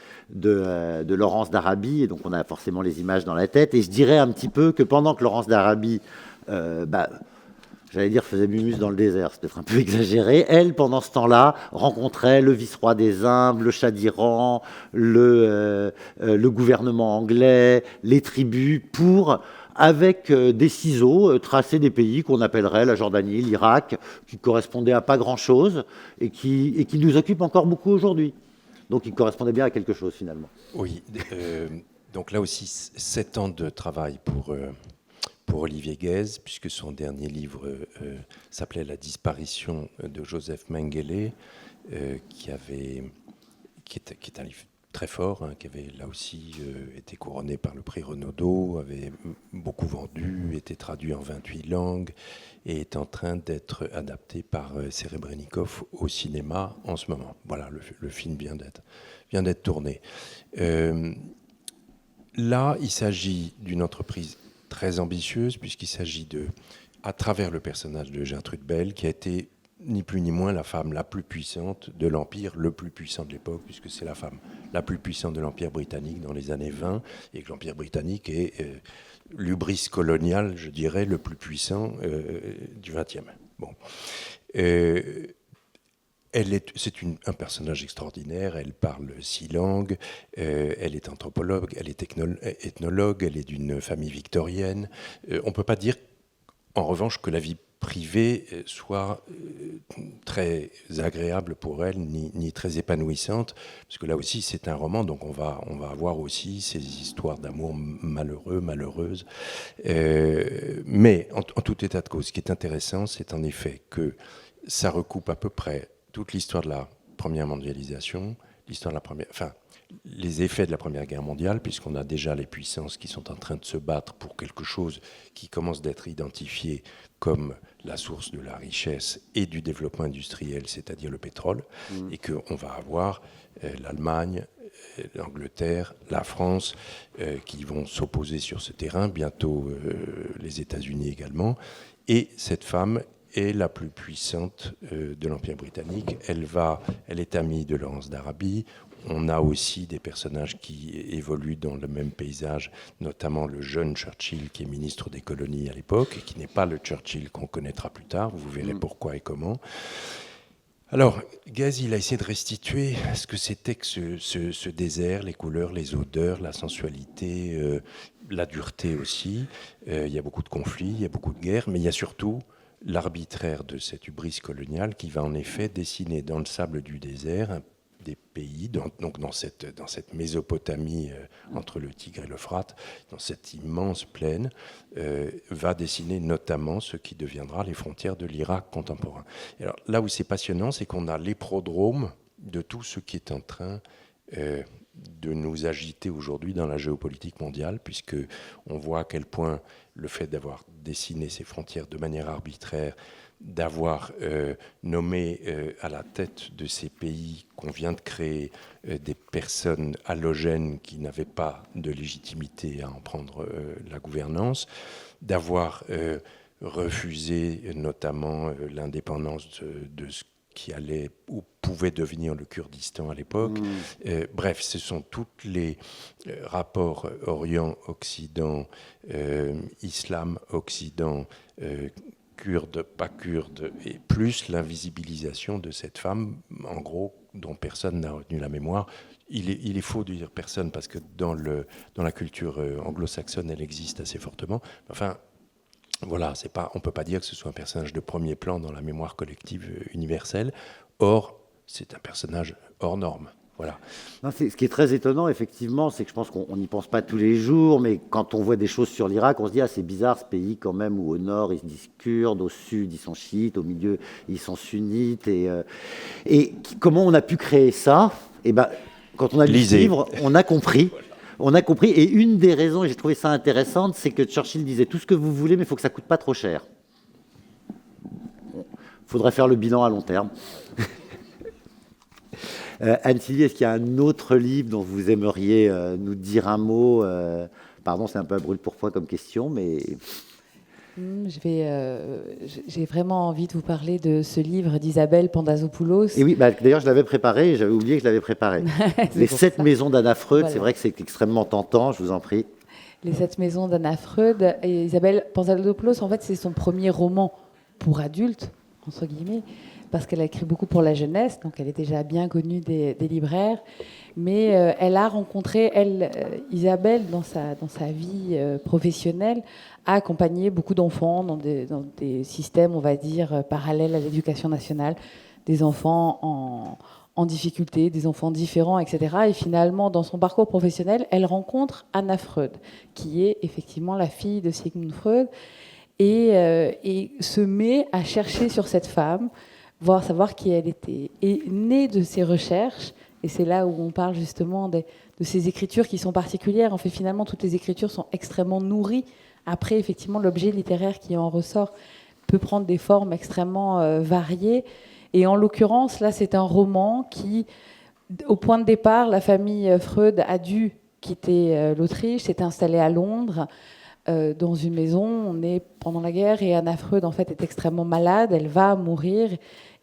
Laurence d'Arabie, et donc on a forcément les images dans la tête. Et je dirais un petit peu que pendant que Laurence d'Arabie, j'allais dire faisait mumus dans le désert, c'est peut-être un peu exagéré, elle, pendant ce temps-là, rencontrait le vice-roi des Indes, le Shah d'Iran, le gouvernement anglais, les tribus, pour, avec des ciseaux, tracer des pays qu'on appellerait la Jordanie, l'Irak, qui correspondaient à pas grand-chose et qui nous occupent encore beaucoup aujourd'hui. Donc il correspondait bien à quelque chose finalement. Oui, donc là aussi 7 ans de travail pour Olivier Guèze, puisque son dernier livre s'appelait La disparition de Joseph Mengele, qui est un livre très fort, qui avait là aussi été couronné par le prix Renaudot, avait beaucoup vendu, été traduit en 28 langues et est en train d'être adapté par Serebrennikov au cinéma en ce moment. Voilà, le film vient d'être tourné. Là, il s'agit d'une entreprise très ambitieuse, puisqu'il s'agit à travers le personnage de Gertrude Bell, qui a été ni plus ni moins la femme la plus puissante de l'Empire, le plus puissant de l'époque, puisque c'est la femme la plus puissante de l'Empire britannique dans les années 20, et que l'Empire britannique est l'hubris colonial, je dirais, le plus puissant du XXe. Bon. C'est un personnage extraordinaire, elle parle 6 langues, elle est anthropologue, elle est ethnologue, elle est d'une famille victorienne. On ne peut pas dire, en revanche, que la vie privée soit très agréable pour elle, ni très épanouissante, parce que là aussi c'est un roman, donc on va avoir aussi ces histoires d'amour malheureuses. Mais en tout état de cause, ce qui est intéressant, c'est en effet que ça recoupe à peu près toute l'histoire de la première mondialisation, les effets de la Première Guerre mondiale, puisqu'on a déjà les puissances qui sont en train de se battre pour quelque chose qui commence d'être identifié comme la source de la richesse et du développement industriel, c'est-à-dire le pétrole, et qu'on va avoir l'Allemagne, l'Angleterre, la France, qui vont s'opposer sur ce terrain, bientôt les États-Unis également, et cette femme est la plus puissante de l'Empire britannique. Elle est amie de Laurence d'Arabie. on a aussi des personnages qui évoluent dans le même paysage, notamment le jeune Churchill qui est ministre des colonies à l'époque, et qui n'est pas le Churchill qu'on connaîtra plus tard. Vous verrez pourquoi et comment. Alors, Guez, il a essayé de restituer ce que c'était que ce désert, les couleurs, les odeurs, la sensualité, la dureté aussi. Il y a beaucoup de conflits, il y a beaucoup de guerres, mais il y a surtout l'arbitraire de cette hubris coloniale qui va en effet dessiner dans le sable du désert des pays, donc dans cette Mésopotamie entre le Tigre et l'Euphrate, dans cette immense plaine, va dessiner notamment ce qui deviendra les frontières de l'Irak contemporain. Et alors, là où c'est passionnant, c'est qu'on a les prodromes de tout ce qui est en train de nous agiter aujourd'hui dans la géopolitique mondiale, puisque on voit à quel point le fait d'avoir dessiné ces frontières de manière arbitraire, d'avoir nommé à la tête de ces pays qu'on vient de créer des personnes halogènes qui n'avaient pas de légitimité à en prendre la gouvernance, d'avoir refusé notamment l'indépendance de ce qui allait ou pouvait devenir le Kurdistan à l'époque. Bref, ce sont tous les rapports Orient-Occident, Islam-Occident, Kurde, pas kurde, et plus l'invisibilisation de cette femme, en gros, dont personne n'a retenu la mémoire. Il est faux de dire personne, parce que dans la culture anglo-saxonne, elle existe assez fortement. Enfin, voilà, on ne peut pas dire que ce soit un personnage de premier plan dans la mémoire collective universelle. Or, c'est un personnage hors norme. Voilà. Non, ce qui est très étonnant, effectivement, c'est que je pense qu'on n'y pense pas tous les jours, mais quand on voit des choses sur l'Irak, on se dit, c'est bizarre ce pays quand même, où au nord ils se disent kurdes, au sud ils sont chiites, au milieu ils sont sunnites. Et comment on a pu créer ça? Et ben, quand on a lu ce livre, on a compris. On a compris, et une des raisons, et j'ai trouvé ça intéressante, c'est que Churchill disait tout ce que vous voulez, mais il faut que ça ne coûte pas trop cher. Il faudrait faire le bilan à long terme. Anne-Sylvie, est-ce qu'il y a un autre livre dont vous aimeriez nous dire un mot? Pardon, c'est un peu à brûle-pourpoint comme question, mais... J'ai vraiment envie de vous parler de ce livre d'Isabelle Pandazopoulos. Et oui, d'ailleurs, je l'avais préparé, j'avais oublié que je l'avais préparé. Les 7 maisons d'Anna Freud, voilà. C'est vrai que c'est extrêmement tentant, je vous en prie. Les 7 maisons d'Anna Freud. Et Isabelle Pandazopoulos, en fait, c'est son premier roman pour adultes, entre guillemets, parce qu'elle a écrit beaucoup pour la jeunesse, donc elle est déjà bien connue des libraires. Mais elle a rencontré, Isabelle, dans sa vie professionnelle, a accompagné beaucoup d'enfants dans des systèmes, on va dire, parallèles à l'éducation nationale, des enfants en difficulté, des enfants différents, etc. Et finalement, dans son parcours professionnel, elle rencontre Anna Freud, qui est effectivement la fille de Sigmund Freud, et se met à chercher sur cette femme, savoir qui elle était. Et née de ses recherches, et c'est là où on parle justement de ces écritures qui sont particulières. En fait, finalement, toutes les écritures sont extrêmement nourries. Après, effectivement, l'objet littéraire qui en ressort peut prendre des formes extrêmement variées. Et en l'occurrence, là, c'est un roman qui, au point de départ, la famille Freud a dû quitter l'Autriche, s'est installée à Londres, dans une maison. On est pendant la guerre et Anna Freud, en fait, est extrêmement malade. Elle va mourir.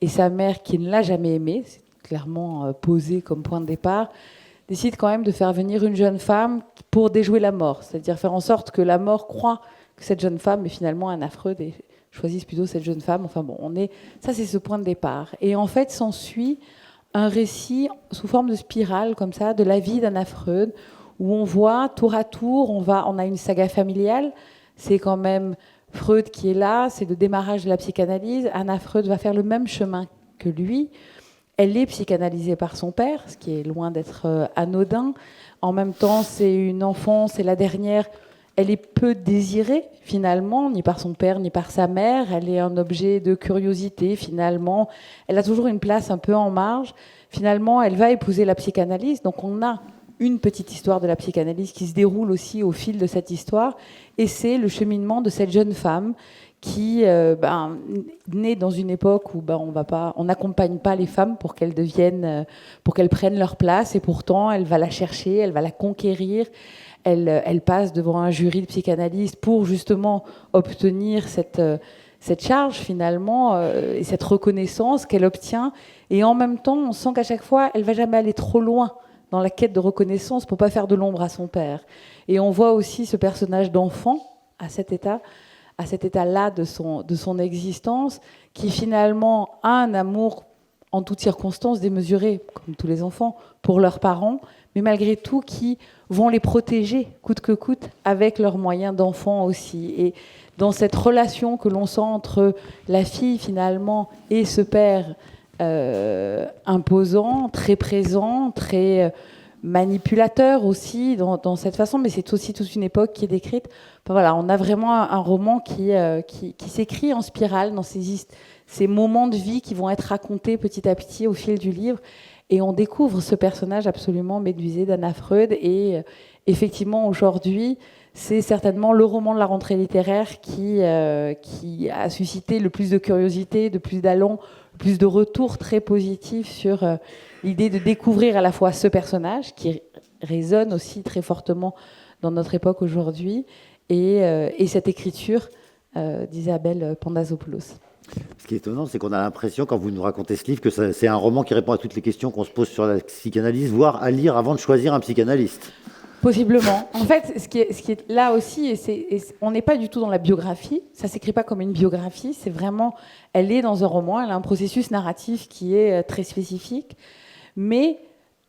Et sa mère, qui ne l'a jamais aimée, c'est clairement posé comme point de départ, décide quand même de faire venir une jeune femme pour déjouer la mort, c'est-à-dire faire en sorte que la mort croit que cette jeune femme est finalement Anna Freud et choisisse plutôt cette jeune femme. Enfin bon, ça c'est ce point de départ. Et en fait, s'ensuit un récit sous forme de spirale comme ça de la vie d'Anna Freud, où on voit tour à tour, on a une saga familiale. C'est quand même Freud qui est là, c'est le démarrage de la psychanalyse. Anna Freud va faire le même chemin que lui. Elle est psychanalysée par son père, ce qui est loin d'être anodin. En même temps, c'est une enfant, c'est la dernière. Elle est peu désirée, finalement, ni par son père, ni par sa mère. Elle est un objet de curiosité, finalement. Elle a toujours une place un peu en marge. Finalement, elle va épouser la psychanalyse. Donc, on a une petite histoire de la psychanalyse qui se déroule aussi au fil de cette histoire. Et c'est le cheminement de cette jeune femme qui naît dans une époque où on n'accompagne pas les femmes pour qu'elles prennent leur place, et pourtant elle va la chercher, elle va la conquérir, elle passe devant un jury de psychanalystes pour justement obtenir cette charge finalement et cette reconnaissance qu'elle obtient, et en même temps on sent qu'à chaque fois elle va jamais aller trop loin dans la quête de reconnaissance pour pas faire de l'ombre à son père. Et on voit aussi ce personnage d'enfant à cet état-là de son existence, qui finalement a un amour en toutes circonstances démesuré, comme tous les enfants, pour leurs parents, mais malgré tout qui vont les protéger coûte que coûte avec leurs moyens d'enfant aussi. Et dans cette relation que l'on sent entre la fille finalement et ce père imposant, très présent, très manipulateur aussi dans cette façon, mais c'est aussi toute une époque qui est décrite. Enfin, voilà, on a vraiment un roman qui s'écrit en spirale dans ces moments de vie qui vont être racontés petit à petit au fil du livre, et on découvre ce personnage absolument médusé d'Anna Freud. Et effectivement, aujourd'hui, c'est certainement le roman de la rentrée littéraire qui a suscité le plus de curiosité, de plus d'allons, plus de retours très positifs sur l'idée de découvrir à la fois ce personnage qui résonne aussi très fortement dans notre époque aujourd'hui, et cette écriture d'Isabelle Pandazopoulos. Ce qui est étonnant, c'est qu'on a l'impression, quand vous nous racontez ce livre, que c'est un roman qui répond à toutes les questions qu'on se pose sur la psychanalyse, voire à lire avant de choisir un psychanalyste. Possiblement. En fait, ce qui est là aussi, on n'est pas du tout dans la biographie, ça ne s'écrit pas comme une biographie, c'est vraiment, elle est dans un roman, elle a un processus narratif qui est très spécifique, mais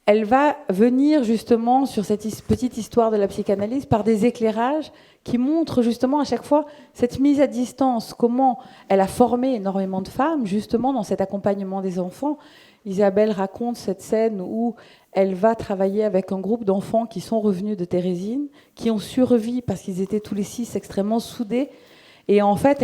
elle va venir justement sur cette petite histoire de la psychanalyse par des éclairages qui montrent justement à chaque fois cette mise à distance, comment elle a formé énormément de femmes justement dans cet accompagnement des enfants. Isabelle raconte cette scène où elle va travailler avec un groupe d'enfants qui sont revenus de Térésine, qui ont survécu parce qu'ils étaient tous les 6 extrêmement soudés. Et en fait,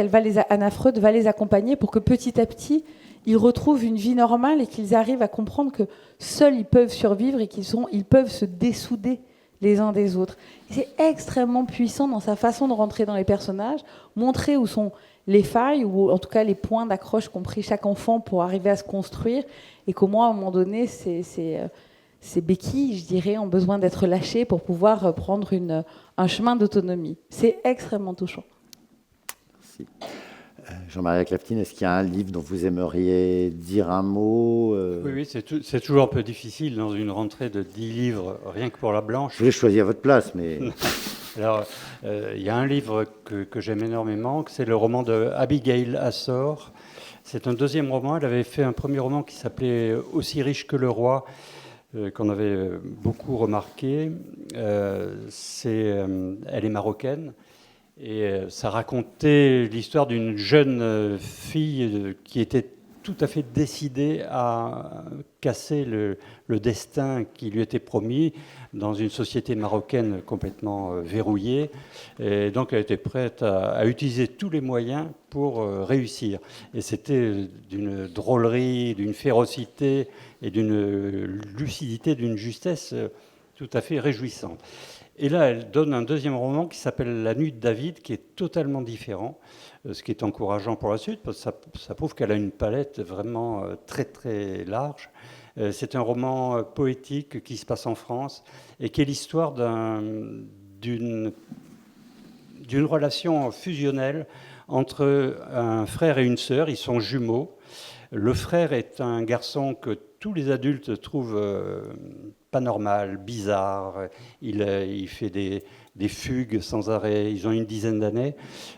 Anna Freud va les accompagner pour que petit à petit, ils retrouvent une vie normale et qu'ils arrivent à comprendre que seuls ils peuvent survivre et qu'ils peuvent se dessouder les uns des autres. Et c'est extrêmement puissant dans sa façon de rentrer dans les personnages, montrer où sont les failles, ou en tout cas les points d'accroche qu'ont pris chaque enfant pour arriver à se construire, et comment à un moment donné ces béquilles, je dirais, ont besoin d'être lâchées pour pouvoir prendre un chemin d'autonomie. C'est extrêmement touchant. Merci. Jean-Marie Clafetine, est-ce qu'il y a un livre dont vous aimeriez dire un mot Oui, c'est toujours un peu difficile dans une rentrée de 10 livres, rien que pour la blanche. Je vais choisir à votre place, mais... Alors, il y a un livre que j'aime énormément, c'est le roman de Abigail Assor. C'est un deuxième roman. Elle avait fait un premier roman qui s'appelait « Aussi riche que le roi », qu'on avait beaucoup remarqué. Elle est marocaine. Et ça racontait l'histoire d'une jeune fille qui était tout à fait décidée à casser le destin qui lui était promis dans une société marocaine complètement verrouillée. Et donc elle était prête à utiliser tous les moyens pour réussir. Et c'était d'une drôlerie, d'une férocité et d'une lucidité, d'une justesse tout à fait réjouissante. Et là, elle donne un deuxième roman qui s'appelle La Nuit de David, qui est totalement différent, ce qui est encourageant pour la suite, parce que ça prouve qu'elle a une palette vraiment très très large. C'est un roman poétique qui se passe en France et qui est l'histoire d'une relation fusionnelle entre un frère et une sœur. Ils sont jumeaux. Le frère est un garçon que tous les adultes trouvent pas normal, bizarre. Il fait des fugues sans arrêt. Ils ont une dizaine d'années.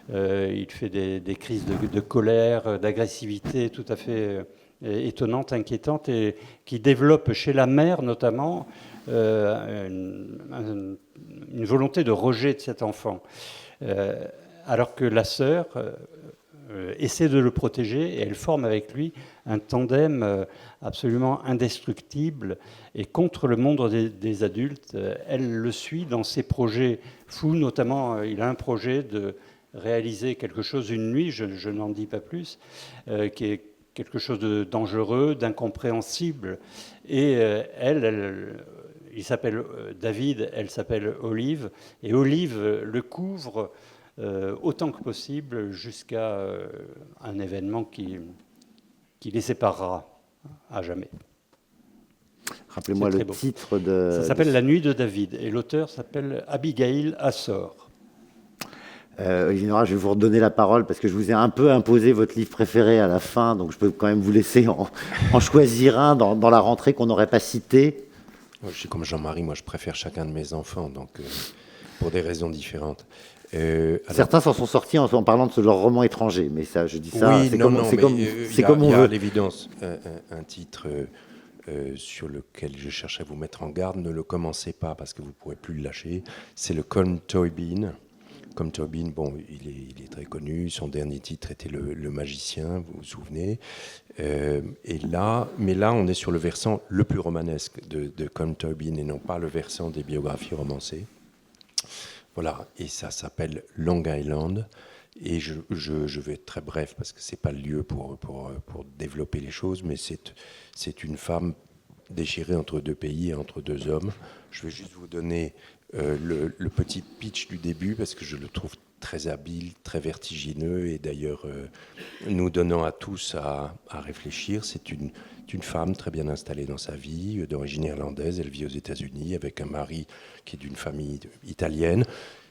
Il fait des crises de colère, d'agressivité tout à fait étonnantes, inquiétantes, et qui développent chez la mère notamment une volonté de rejet de cet enfant. Alors que la sœur essaie de le protéger, et elle forme avec lui un tandem absolument indestructible et contre le monde des adultes. Elle le suit dans ses projets fous, notamment il a un projet de réaliser quelque chose une nuit, je n'en dis pas plus, qui est quelque chose de dangereux, d'incompréhensible. Et il s'appelle David, elle s'appelle Olive, et Olive le couvre autant que possible jusqu'à un événement qui les séparera à jamais. Rappelez-moi le titre de... Ça s'appelle La Nuit de David, et l'auteur s'appelle Abigail Assor. Olivier Nora, je vais vous redonner la parole parce que je vous ai un peu imposé votre livre préféré à la fin, donc je peux quand même vous laisser en choisir un dans la rentrée qu'on n'aurait pas cité. Je suis comme Jean-Marie, moi je préfère chacun de mes enfants, donc pour des raisons différentes. Certains s'en sont sortis en parlant de leur roman étranger, mais ça, je dis ça, oui, c'est non, comme, non, c'est mais comme, c'est comme on il y a veut. à l'évidence un titre sur lequel je cherche à vous mettre en garde. Ne le commencez pas parce que vous ne pourrez plus le lâcher. C'est le Colm Tóibín. Colm Tóibín, bon, il est très connu. Son dernier titre était le Magicien, vous vous souvenez. Mais là, on est sur le versant le plus romanesque de Colm Tóibín et non pas le versant des biographies romancées. Voilà, et ça s'appelle Long Island. Et je vais être très bref parce que ce n'est pas le lieu pour développer les choses, mais c'est une femme déchirée entre deux pays et entre deux hommes. Je vais juste vous donner le petit pitch du début parce que je le trouve très habile, très vertigineux et d'ailleurs nous donnant à tous à réfléchir. C'est une femme très bien installée dans sa vie, d'origine irlandaise. Elle vit aux États-Unis avec un mari qui est d'une famille italienne.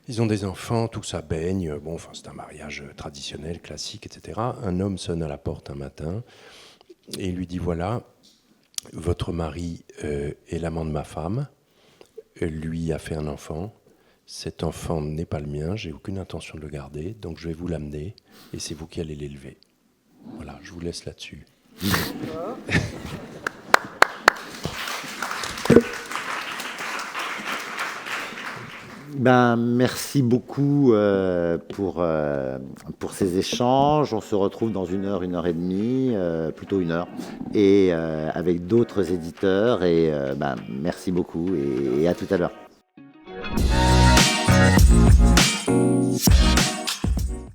Ils ont des enfants, tout ça baigne. Bon, enfin, c'est un mariage traditionnel, classique, etc. Un homme sonne à la porte un matin et lui dit, voilà, votre mari est l'amant de ma femme. Lui a fait un enfant. Cet enfant n'est pas le mien, j'ai aucune intention de le garder, donc je vais vous l'amener et c'est vous qui allez l'élever. Voilà, je vous laisse là-dessus. Merci beaucoup pour ces échanges. On se retrouve dans 1 heure et demie, plutôt 1 heure, et avec d'autres éditeurs. Et merci beaucoup et à tout à l'heure.